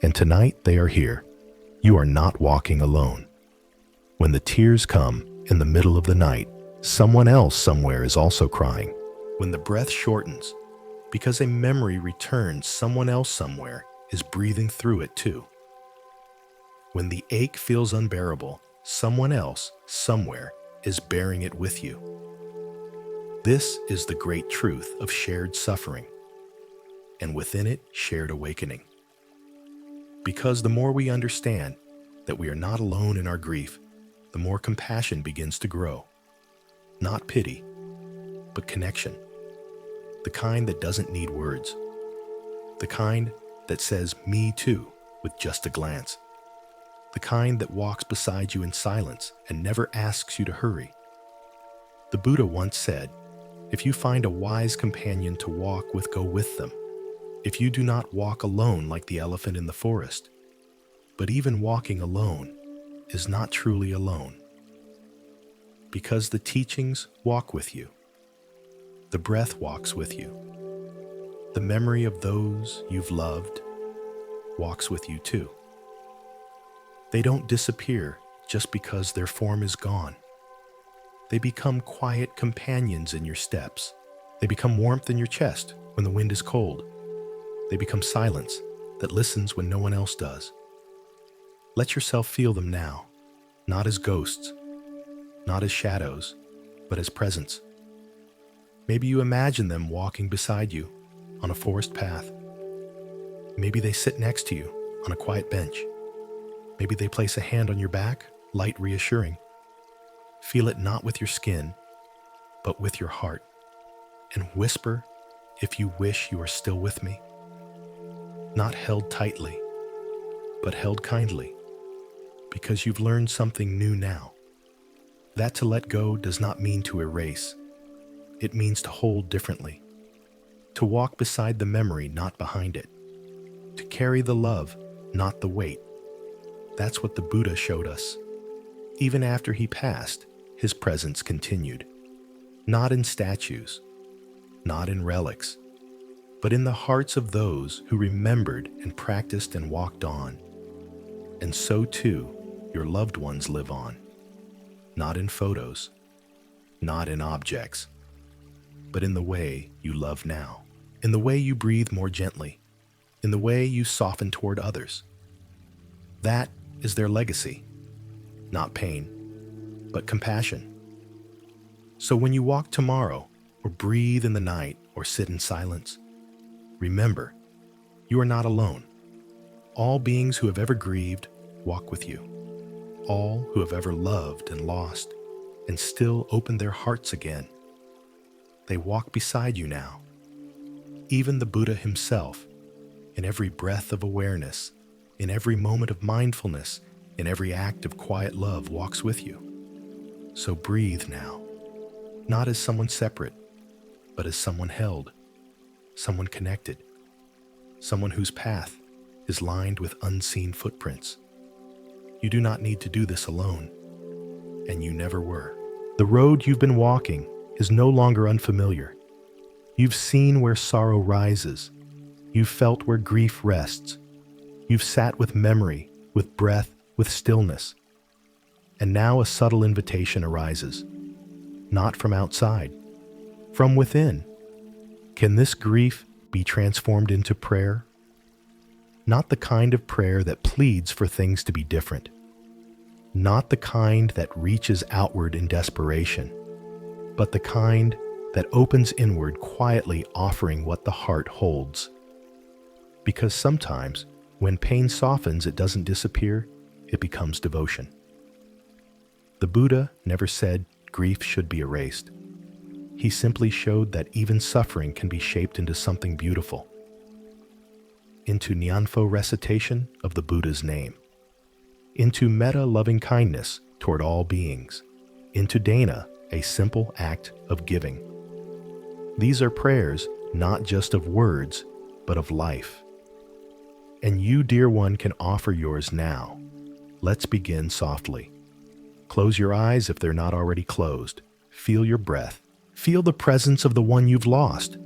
And tonight they are here. You are not walking alone. When the tears come in the middle of the night, someone else somewhere is also crying. When the breath shortens, because a memory returns, someone else somewhere is breathing through it too. When the ache feels unbearable, someone else somewhere is bearing it with you. This is the great truth of shared suffering, and within it, shared awakening. Because the more we understand that we are not alone in our grief, the more compassion begins to grow. Not pity, but connection. The kind that doesn't need words. The kind that says, "Me too," with just a glance. The kind that walks beside you in silence and never asks you to hurry. The Buddha once said, "If you find a wise companion to walk with, go with them. If you do not walk alone like the elephant in the forest." But even walking alone is not truly alone. Because the teachings walk with you. The breath walks with you. The memory of those you've loved walks with you too. They don't disappear just because their form is gone. They become quiet companions in your steps. They become warmth in your chest when the wind is cold. They become silence that listens when no one else does. Let yourself feel them now, not as ghosts, not as shadows, but as presence. Maybe you imagine them walking beside you on a forest path. Maybe they sit next to you on a quiet bench. Maybe they place a hand on your back, light reassuring. Feel it not with your skin, but with your heart, and whisper if you wish you are still with me. Not held tightly, but held kindly, because you've learned something new now. That to let go does not mean to erase. It means to hold differently, to walk beside the memory, not behind it, to carry the love, not the weight. That's what the Buddha showed us. Even after he passed, his presence continued. Not in statues, not in relics, but in the hearts of those who remembered and practiced and walked on. And so too, your loved ones live on. Not in photos, not in objects, but in the way you love now, in the way you breathe more gently, in the way you soften toward others. That is their legacy, not pain, but compassion. So when you walk tomorrow, or breathe in the night, or sit in silence, remember, you are not alone. All beings who have ever grieved walk with you. All who have ever loved and lost, and still open their hearts again. They walk beside you now. Even the Buddha himself, in every breath of awareness, in every moment of mindfulness, in every act of quiet love, walks with you. So breathe now, not as someone separate, but as someone held, someone connected, someone whose path is lined with unseen footprints. You do not need to do this alone, and you never were. The road you've been walking is no longer unfamiliar. You've seen where sorrow rises. You've felt where grief rests. You've sat with memory, with breath, with stillness. And now a subtle invitation arises, not from outside, from within. Can this grief be transformed into prayer? Not the kind of prayer that pleads for things to be different. Not the kind that reaches outward in desperation, but the kind that opens inward, quietly offering what the heart holds. Because sometimes, when pain softens, it doesn't disappear, it becomes devotion. The Buddha never said grief should be erased. He simply showed that even suffering can be shaped into something beautiful, into Nyanpho recitation of the Buddha's name, into metta loving kindness toward all beings, into dana, a simple act of giving. These are prayers not just of words, but of life. And you, dear one, can offer yours now. Let's begin softly. Close your eyes if they're not already closed. Feel your breath. Feel the presence of the one you've lost,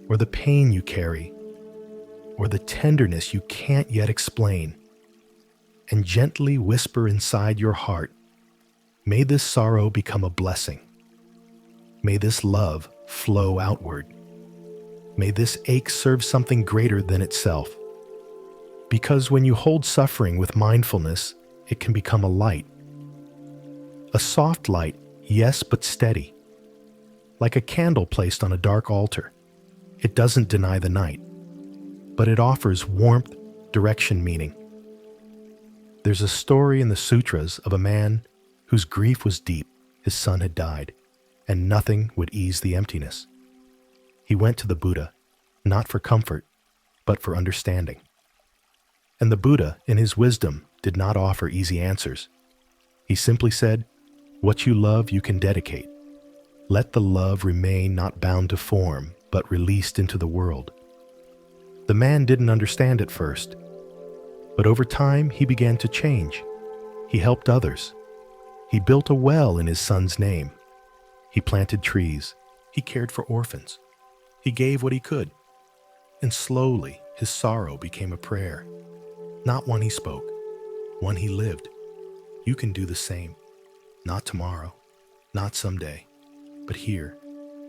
or the pain you carry, or the tenderness you can't yet explain. And gently whisper inside your heart, may this sorrow become a blessing. May this love flow outward. May this ache serve something greater than itself. Because when you hold suffering with mindfulness, it can become a light. A soft light, yes, but steady. Like a candle placed on a dark altar. It doesn't deny the night, but it offers warmth, direction, meaning. There's a story in the sutras of a man whose grief was deep. His son had died, and nothing would ease the emptiness. He went to the Buddha, not for comfort, but for understanding. And the Buddha, in his wisdom, did not offer easy answers. He simply said, what you love you can dedicate. Let the love remain not bound to form, but released into the world. The man didn't understand at first, but over time he began to change. He helped others. He built a well in his son's name. He planted trees. He cared for orphans. He gave what he could. And slowly his sorrow became a prayer. Not one he spoke, one he lived. You can do the same. Not tomorrow, not someday, but here,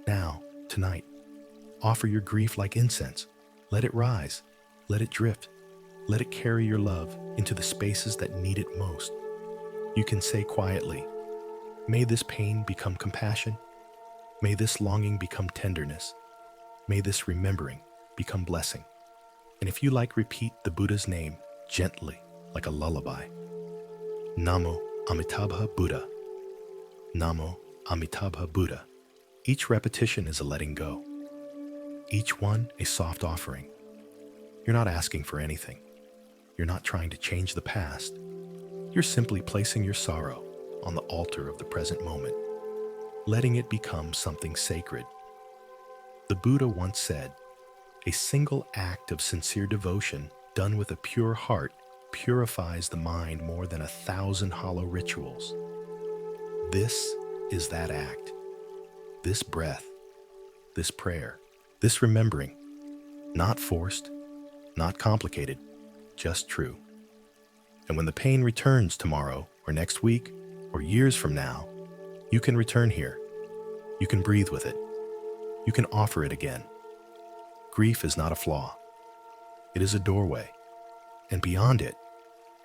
now, tonight. Offer your grief like incense. Let it rise. Let it drift. Let it carry your love into the spaces that need it most. You can say quietly, may this pain become compassion. May this longing become tenderness. May this remembering become blessing. And if you like, repeat the Buddha's name gently, like a lullaby. Namo Amitabha Buddha. Namo Amitabha Buddha. Each repetition is a letting go. Each one a soft offering. You're not asking for anything. You're not trying to change the past. You're simply placing your sorrow on the altar of the present moment, letting it become something sacred. The Buddha once said, "A single act of sincere devotion done with a pure heart purifies the mind more than 1,000 hollow rituals." This is that act. This breath, this prayer, this remembering, not forced, not complicated, just true. And when the pain returns tomorrow or next week or years from now, you can return here. You can breathe with it. You can offer it again. Grief is not a flaw. It is a doorway. And beyond it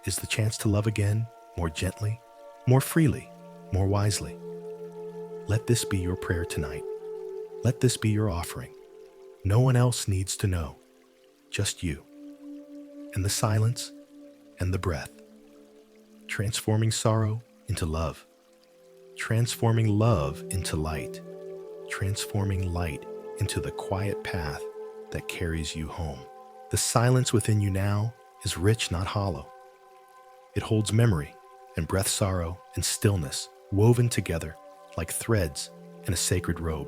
is the chance to love again, more gently, more freely, more wisely. Let this be your prayer tonight. Let this be your offering. No one else needs to know, just you. And the silence and the breath. Transforming sorrow into love. Transforming love into light. Transforming light into the quiet path that carries you home. The silence within you now is rich, not hollow. It holds memory and breath sorrow and stillness woven together like threads in a sacred robe.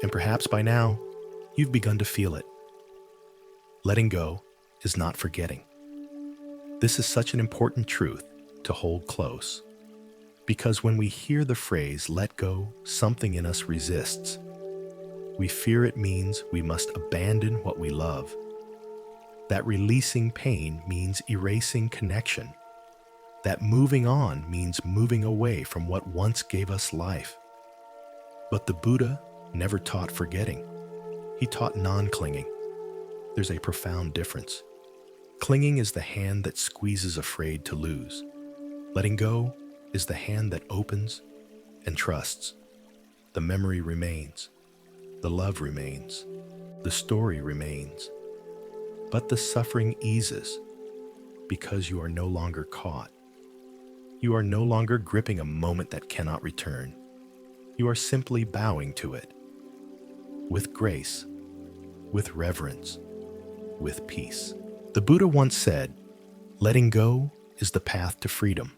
And perhaps by now, you've begun to feel it. Letting go is not forgetting. This is such an important truth to hold close. Because when we hear the phrase, let go, something in us resists. We fear it means we must abandon what we love. That releasing pain means erasing connection. That moving on means moving away from what once gave us life. But the Buddha never taught forgetting. He taught non-clinging. There's a profound difference. Clinging is the hand that squeezes, afraid to lose. Letting go is the hand that opens and trusts. The memory remains. The love remains. The story remains. But the suffering eases because you are no longer caught. You are no longer gripping a moment that cannot return. You are simply bowing to it. With grace, with reverence, with peace. The Buddha once said, letting go is the path to freedom.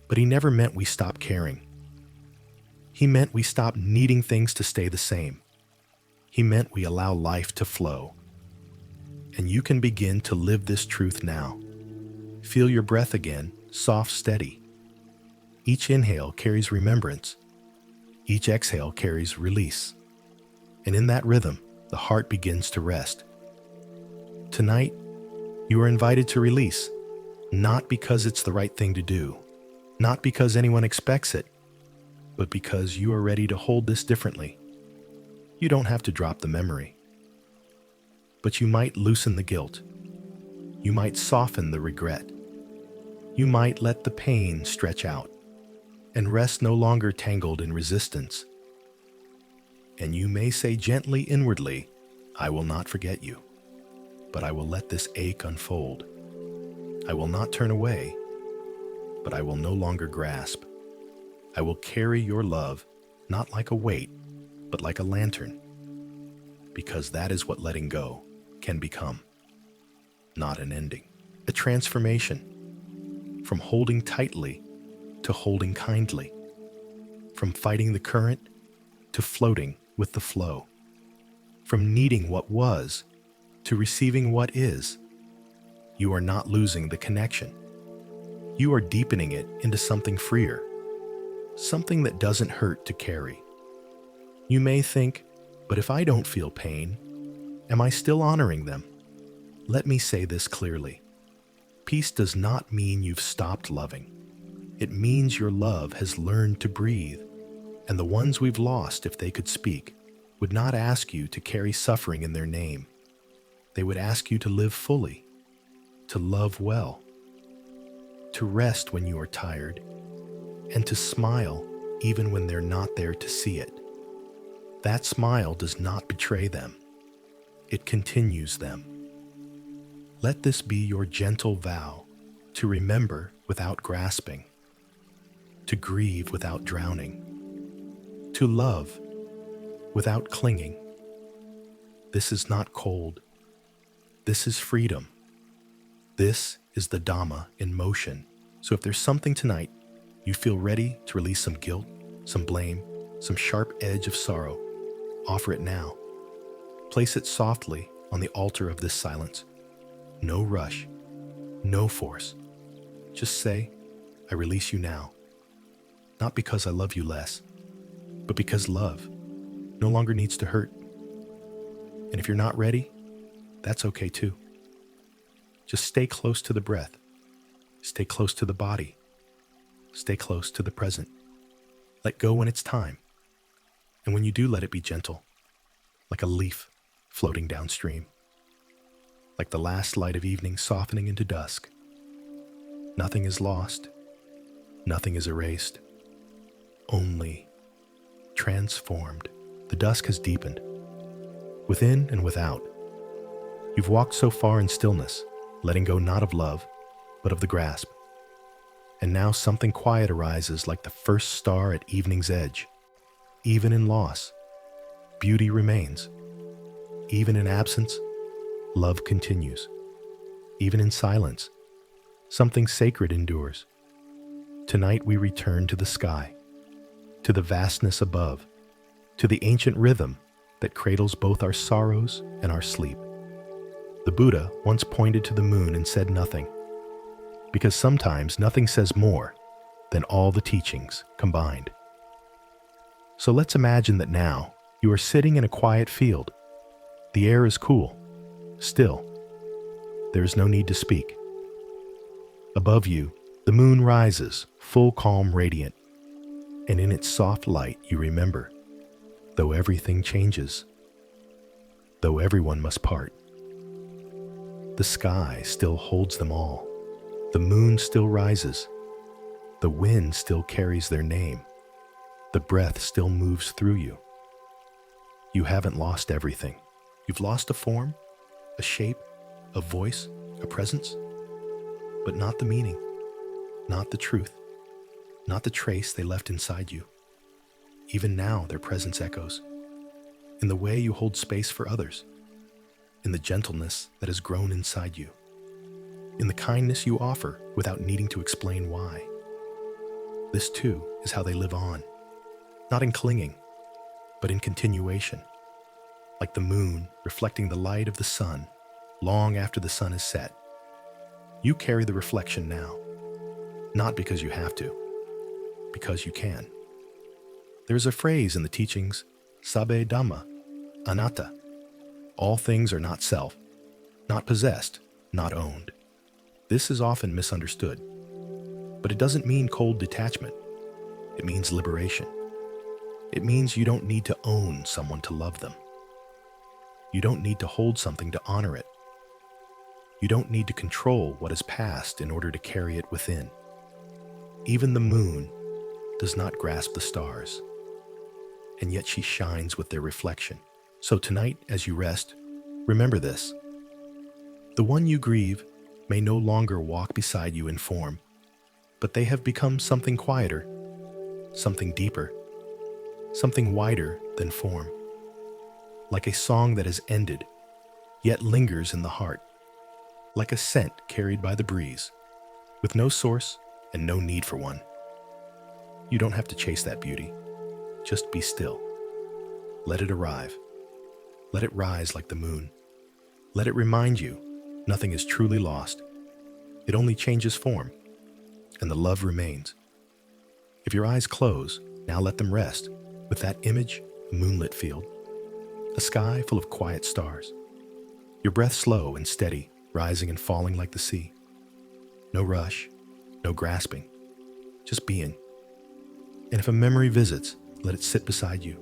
But he never meant we stop caring. He meant we stop needing things to stay the same. He meant we allow life to flow. And you can begin to live this truth now. Feel your breath again, soft, steady. Each inhale carries remembrance. Each exhale carries release. And in that rhythm, the heart begins to rest. Tonight, you are invited to release, not because it's the right thing to do, not because anyone expects it, but because you are ready to hold this differently. You don't have to drop the memory, but you might loosen the guilt. You might soften the regret. You might let the pain stretch out and rest no longer tangled in resistance. And you may say gently inwardly, I will not forget you, but I will let this ache unfold. I will not turn away, but I will no longer grasp. I will carry your love, not like a weight, but like a lantern, because that is what letting go can become. Not an ending, a transformation. From holding tightly to holding kindly. From fighting the current to floating with the flow. From needing what was to receiving what is. You are not losing the connection. You are deepening it into something freer. Something that doesn't hurt to carry. You may think, but if I don't feel pain, am I still honoring them? Let me say this clearly. Peace does not mean you've stopped loving. It means your love has learned to breathe, and the ones we've lost, if they could speak, would not ask you to carry suffering in their name. They would ask you to live fully, to love well, to rest when you are tired, and to smile even when they're not there to see it. That smile does not betray them. It continues them. Let this be your gentle vow to remember without grasping, to grieve without drowning, to love without clinging. This is not cold. This is freedom. This is the Dhamma in motion. So if there's something tonight you feel ready to release, some guilt, some blame, some sharp edge of sorrow, offer it now. Place it softly on the altar of this silence. No rush, no force. Just say, I release you now. Not because I love you less, but because love no longer needs to hurt. And if you're not ready, that's okay too. Just stay close to the breath. Stay close to the body. Stay close to the present. Let go when it's time. And when you do, let it be gentle, like a leaf floating downstream, like the last light of evening softening into dusk. Nothing is lost. Nothing is erased. Only transformed. The dusk has deepened, within and without. You've walked so far in stillness, letting go not of love, but of the grasp. And now something quiet arises like the first star at evening's edge. Even in loss, beauty remains. Even in absence, love continues. Even in silence, something sacred endures. Tonight we return to the sky, to the vastness above, to the ancient rhythm that cradles both our sorrows and our sleep. The Buddha once pointed to the moon and said nothing, because sometimes nothing says more than all the teachings combined. So let's imagine that now you are sitting in a quiet field. The air is cool, still. There is no need to speak. Above you, the moon rises, full, calm, radiant, and in its soft light you remember, though everything changes, though everyone must part, the sky still holds them all. The moon still rises. The wind still carries their name. The breath still moves through you. You haven't lost everything. You've lost a form, a shape, a voice, a presence, but not the meaning, not the truth, not the trace they left inside you. Even now, their presence echoes in the way you hold space for others, in the gentleness that has grown inside you, in the kindness you offer without needing to explain why. This too is how they live on, not in clinging, but in continuation, like the moon reflecting the light of the sun long after the sun is set. You carry the reflection now, not because you have to, because you can. There's a phrase in the teachings, Sabbe Dhamma, Anatta. All things are not self, not possessed, not owned. This is often misunderstood, but it doesn't mean cold detachment. It means liberation. It means you don't need to own someone to love them. You don't need to hold something to honor it. You don't need to control what is past in order to carry it within. Even the moon does not grasp the stars, and yet she shines with their reflection. So tonight, as you rest, remember this. The one you grieve may no longer walk beside you in form, but they have become something quieter, something deeper, something wider than form. Like a song that has ended, yet lingers in the heart, like a scent carried by the breeze, with no source and no need for one. You don't have to chase that beauty. Just be still. Let it arrive. Let it rise like the moon. Let it remind you nothing is truly lost. It only changes form, and the love remains. If your eyes close, now let them rest with that image, a moonlit field, a sky full of quiet stars, your breath slow and steady, rising and falling like the sea. No rush, no grasping, just being. And if a memory visits, let it sit beside you.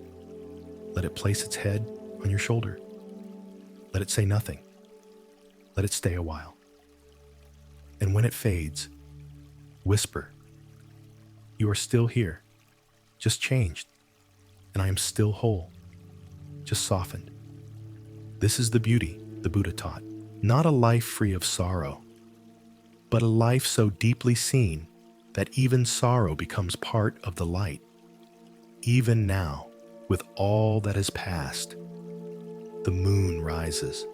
Let it place its head on your shoulder. Let it say nothing. Let it stay a while. And when it fades, whisper, "You are still here. just changed. And I am still whole, just softened. This is the beauty the Buddha taught. Not a life free of sorrow, but a life so deeply seen that even sorrow becomes part of the light. Even now, with all that has passed, the moon rises,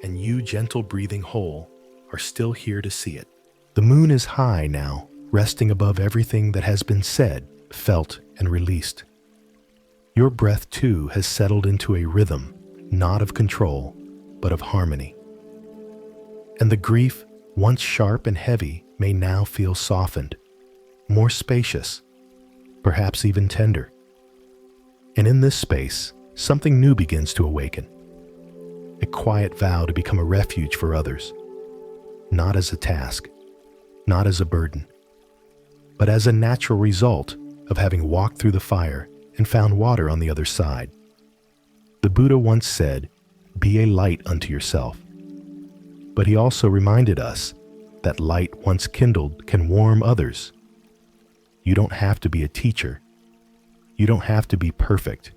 and you, gentle breathing whole, are still here to see it. The moon is high now, resting above everything that has been said, felt, and released. Your breath, too, has settled into a rhythm, not of control, but of harmony. And the grief, once sharp and heavy, may now feel softened, more spacious, perhaps even tender. And in this space, something new begins to awaken. A quiet vow to become a refuge for others, not as a task, not as a burden, but as a natural result of having walked through the fire and found water on the other side. The Buddha once said, "Be a light unto yourself." But he also reminded us that light once kindled can warm others. You don't have to be a teacher. You don't have to be perfect.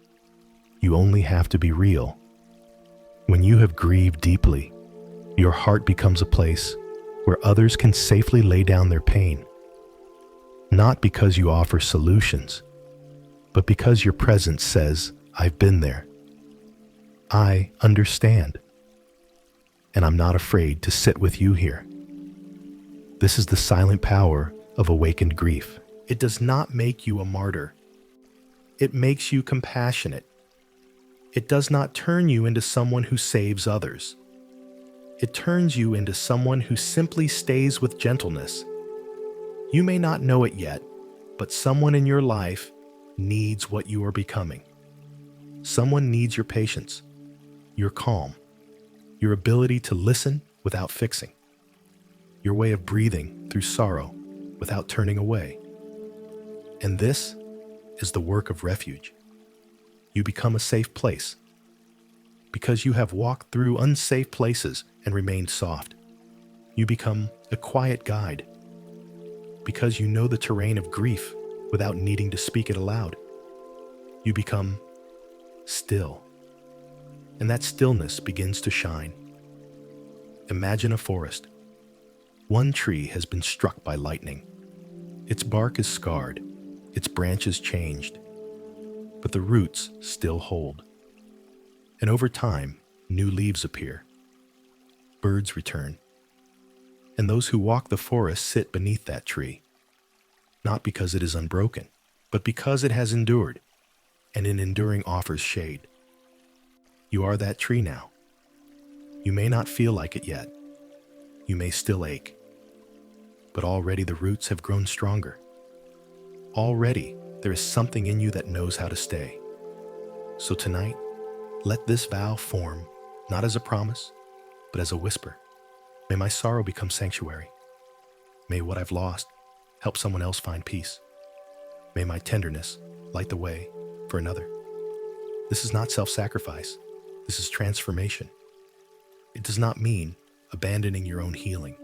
You only have to be real. When you have grieved deeply, your heart becomes a place where others can safely lay down their pain. Not because you offer solutions, but because your presence says, "I've been there. I understand. And I'm not afraid to sit with you here." This is the silent power of awakened grief. It does not make you a martyr. It makes you compassionate. It does not turn you into someone who saves others. It turns you into someone who simply stays with gentleness. You may not know it yet, but someone in your life needs what you are becoming. Someone needs your patience, your calm, your ability to listen without fixing, your way of breathing through sorrow without turning away. And this is the work of refuge. You become a safe place because you have walked through unsafe places and remained soft. You become a quiet guide because you know the terrain of grief without needing to speak it aloud. You become still, and that stillness begins to shine. Imagine a forest. One tree has been struck by lightning. Its bark is scarred, its branches changed, but the roots still hold. And over time, new leaves appear. Birds return. And those who walk the forest sit beneath that tree, not because it is unbroken, but because it has endured, and in enduring offers shade. You are that tree now. You may not feel like it yet. You may still ache. But already the roots have grown stronger. Already there is something in you that knows how to stay. So tonight, let this vow form, not as a promise, but as a whisper. May my sorrow become sanctuary. May what I've lost help someone else find peace. May my tenderness light the way for another. This is not self-sacrifice. This is transformation. It does not mean abandoning your own healing.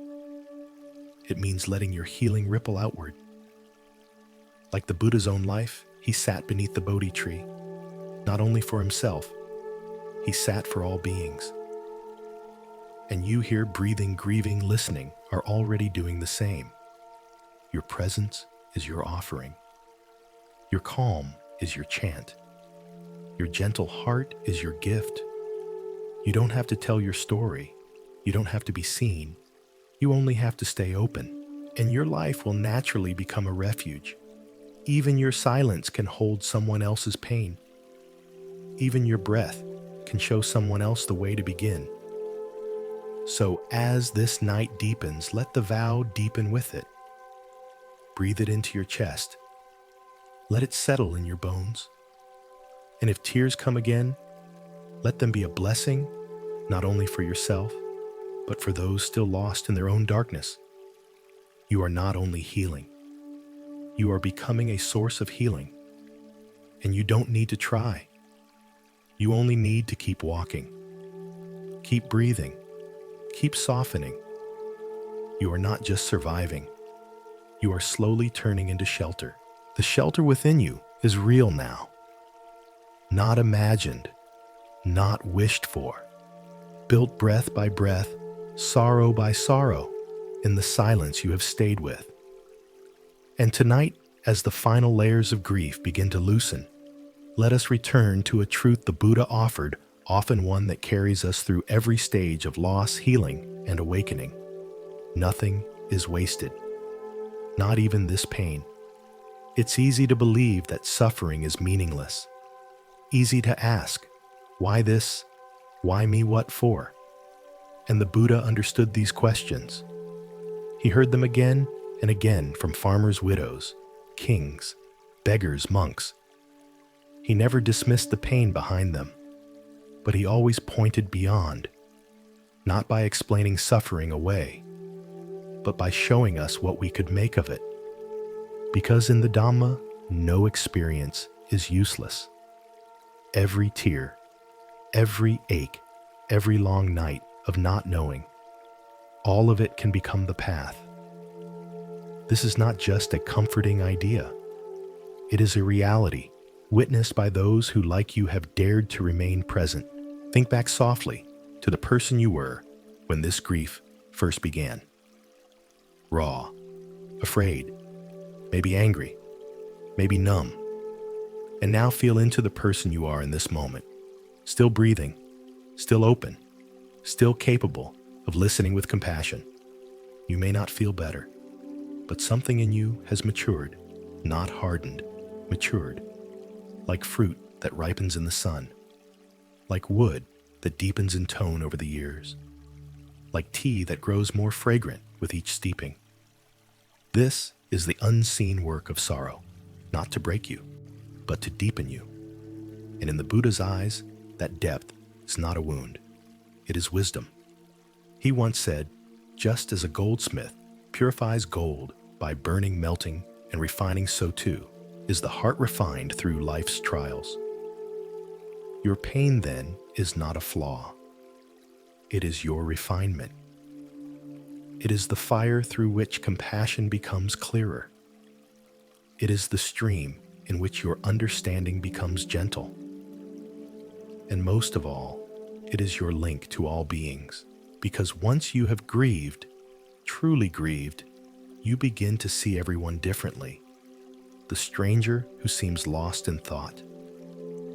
It means letting your healing ripple outward. Like the Buddha's own life, he sat beneath the Bodhi tree, not only for himself, he sat for all beings. And you here breathing, grieving, listening are already doing the same. Your presence is your offering. Your calm is your chant. Your gentle heart is your gift. You don't have to tell your story. You don't have to be seen. You only have to stay open, and your life will naturally become a refuge. Even your silence can hold someone else's pain. Even your breath can show someone else the way to begin. So as this night deepens, let the vow deepen with it. Breathe it into your chest. Let it settle in your bones. And if tears come again, let them be a blessing, not only for yourself, but for those still lost in their own darkness. You are not only healing, you are becoming a source of healing. And you don't need to try. You only need to keep walking. Keep breathing. Keep softening. You are not just surviving. You are slowly turning into shelter, The shelter within you is real now. Not imagined, not wished for. Built breath by breath, sorrow by sorrow, in the silence you have stayed with. And tonight, as the final layers of grief begin to loosen, let us return to a truth the Buddha offered, often one that carries us through every stage of loss, healing, and awakening. Nothing is wasted, not even this pain. It's easy to believe that suffering is meaningless. Easy to ask, why this? Why me? What for? And the Buddha understood these questions. He heard them again and again from farmers' widows, kings, beggars, monks. He never dismissed the pain behind them, but he always pointed beyond, not by explaining suffering away, but by showing us what we could make of it. Because in the Dhamma, no experience is useless. Every tear, every ache, every long night of not knowing, all of it can become the path. This is not just a comforting idea. It is a reality, witnessed by those who, like you, have dared to remain present. Think back softly to the person you were when this grief first began. Raw, afraid, maybe angry, maybe numb. And now feel into the person you are in this moment, still breathing, still open, still capable of listening with compassion. You may not feel better, but something in you has matured, not hardened, matured, like fruit that ripens in the sun, like wood that deepens in tone over the years, like tea that grows more fragrant with each steeping. This is the unseen work of sorrow, not to break you, but to deepen you. And in the Buddha's eyes, that depth is not a wound, it is wisdom. He once said, just as a goldsmith purifies gold by burning, melting, and refining, so too is the heart refined through life's trials. Your pain, then, is not a flaw. It is your refinement. It is the fire through which compassion becomes clearer. It is the stream in which your understanding becomes gentle. And most of all, it is your link to all beings, because once you have grieved, truly grieved, you begin to see everyone differently. The stranger who seems lost in thought,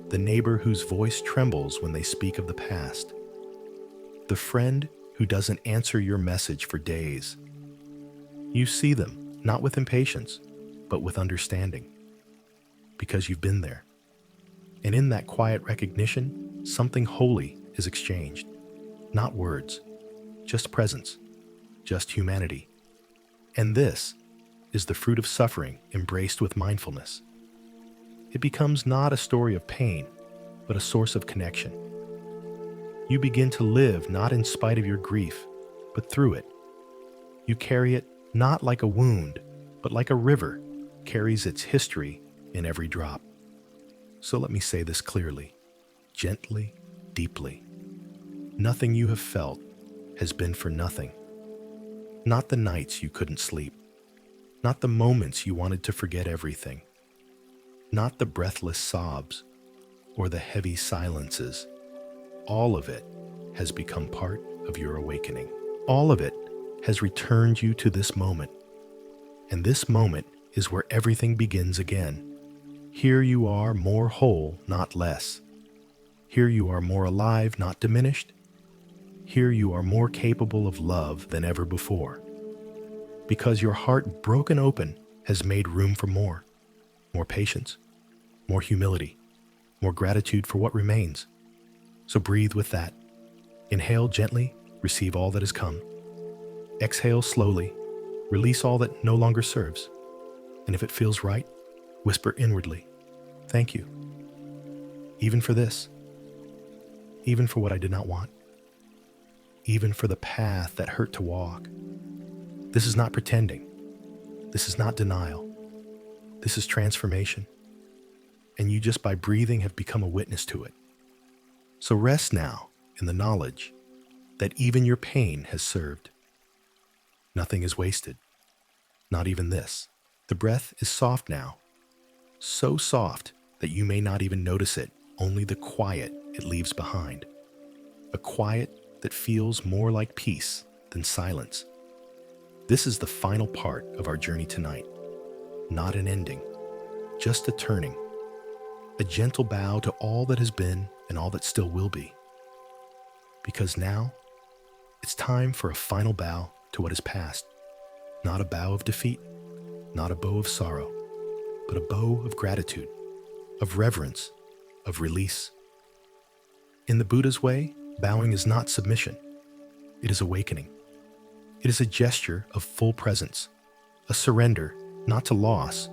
the neighbor whose voice trembles when they speak of the past, the friend who doesn't answer your message for days. You see them, not with impatience, but with understanding, because you've been there. And in that quiet recognition, something holy is exchanged. Not words, just presence, just humanity. And this is the fruit of suffering embraced with mindfulness. It becomes not a story of pain, but a source of connection. You begin to live not in spite of your grief, but through it. You carry it not like a wound, but like a river carries its history in every drop. So let me say this clearly, gently, deeply. Nothing you have felt has been for nothing. Not the nights you couldn't sleep. Not the moments you wanted to forget everything. Not the breathless sobs or the heavy silences. All of it has become part of your awakening. All of it has returned you to this moment. And this moment is where everything begins again. Here you are more whole, not less. Here you are more alive, not diminished. Here you are more capable of love than ever before. Because your heart broken open has made room for more patience, more humility, more gratitude for what remains. So breathe with that. Inhale gently, receive all that has come. Exhale slowly, release all that no longer serves. And if it feels right, whisper inwardly, thank you. Even for this, even for what I did not want, even for the path that hurt to walk. This is not pretending. This is not denial. This is transformation. And you just by breathing have become a witness to it. So rest now in the knowledge that even your pain has served. Nothing is wasted, not even this. The breath is soft now, so soft that you may not even notice it, only the quiet it leaves behind. A quiet that feels more like peace than silence. This is the final part of our journey tonight. Not an ending, just a turning. A gentle bow to all that has been and all that still will be. Because now, it's time for a final bow to what is past. Not a bow of defeat, not a bow of sorrow, but a bow of gratitude, of reverence, of release. In the Buddha's way, bowing is not submission. It is awakening. It is a gesture of full presence, a surrender not to loss,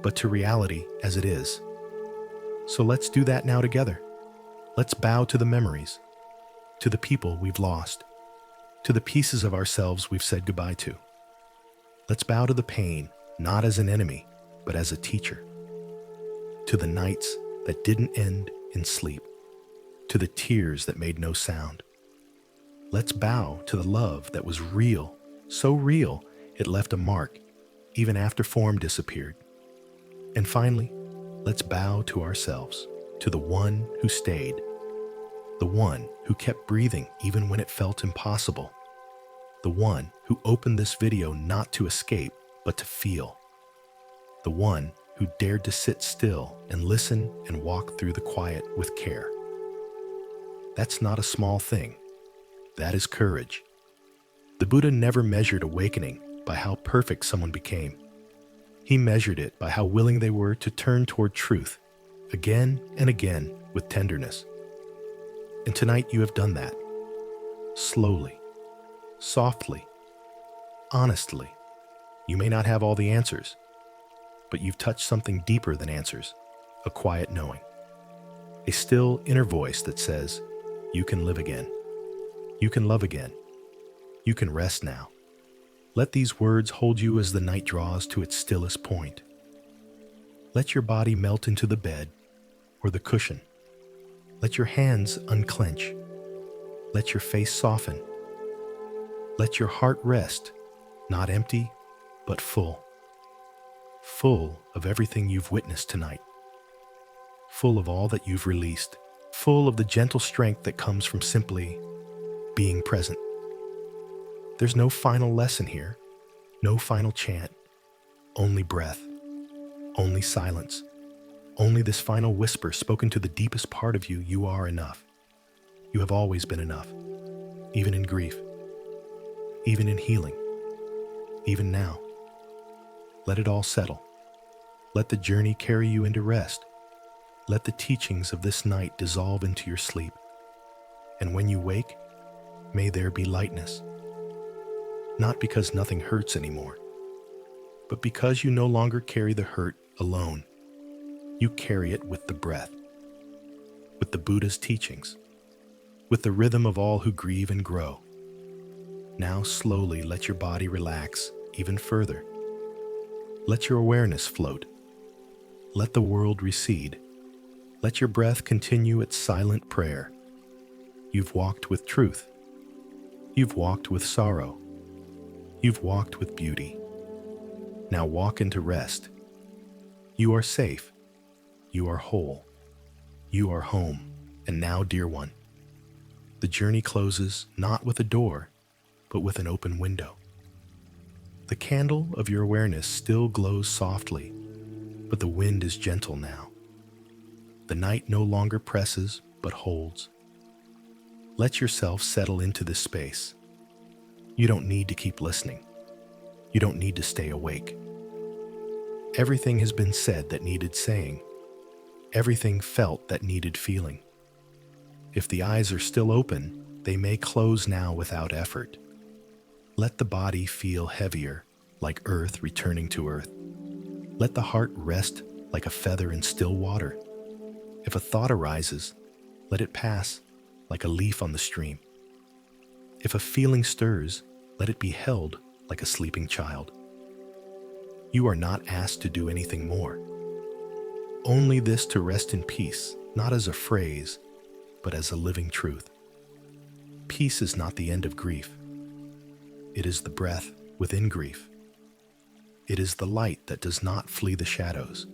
but to reality as it is. So let's do that now together. Let's bow to the memories, to the people we've lost, to the pieces of ourselves we've said goodbye to. Let's bow to the pain, not as an enemy, but as a teacher. To the nights that didn't end in sleep, to the tears that made no sound. Let's bow to the love that was real, so real it left a mark even after form disappeared. And finally, let's bow to ourselves, to the one who stayed, the one who kept breathing even when it felt impossible, the one who opened this video not to escape, but to feel, the one who dared to sit still and listen and walk through the quiet with care. That's not a small thing. That is courage. The Buddha never measured awakening by how perfect someone became. He measured it by how willing they were to turn toward truth, again and again with tenderness. And tonight you have done that. Slowly, softly, honestly. You may not have all the answers, but you've touched something deeper than answers, a quiet knowing. A still inner voice that says, you can live again. You can love again. You can rest now. Let these words hold you as the night draws to its stillest point. Let your body melt into the bed or the cushion. Let your hands unclench. Let your face soften. Let your heart rest, not empty, but full. Full of everything you've witnessed tonight. Full of all that you've released. Full of the gentle strength that comes from simply being present. There's no final lesson here, no final chant, only breath, only silence, only this final whisper spoken to the deepest part of you, you are enough. You have always been enough, even in grief, even in healing, even now. Let it all settle. Let the journey carry you into rest. Let the teachings of this night dissolve into your sleep. And when you wake, may there be lightness. Not because nothing hurts anymore, but because you no longer carry the hurt alone. You carry it with the breath, with the Buddha's teachings, with the rhythm of all who grieve and grow. Now slowly let your body relax even further. Let your awareness float. Let the world recede. Let your breath continue its silent prayer. You've walked with truth. You've walked with sorrow. You've walked with beauty. Now walk into rest. You are safe. You are whole. You are home. And now, dear one, the journey closes not with a door, but with an open window. The candle of your awareness still glows softly, but the wind is gentle now. The night no longer presses, but holds. Let yourself settle into this space. You don't need to keep listening. You don't need to stay awake. Everything has been said that needed saying. Everything felt that needed feeling. If the eyes are still open, they may close now without effort. Let the body feel heavier, like earth returning to earth. Let the heart rest like a feather in still water. If a thought arises, let it pass like a leaf on the stream. If a feeling stirs, let it be held like a sleeping child. You are not asked to do anything more. Only this to rest in peace, not as a phrase, but as a living truth. Peace is not the end of grief. It is the breath within grief. It is the light that does not flee the shadows.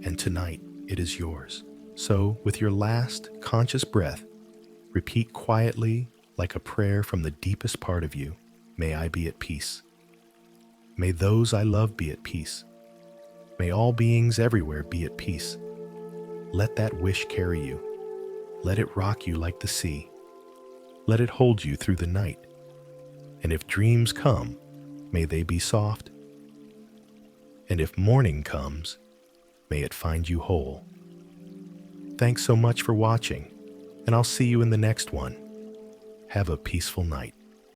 and tonight it is yours. So, with your last conscious breath, repeat quietly, like a prayer from the deepest part of you, may I be at peace. May those I love be at peace. May all beings everywhere be at peace. Let that wish carry you. Let it rock you like the sea. Let it hold you through the night. And if dreams come, may they be soft. And if morning comes, may it find you whole. Thanks so much for watching, and I'll see you in the next one. Have a peaceful night.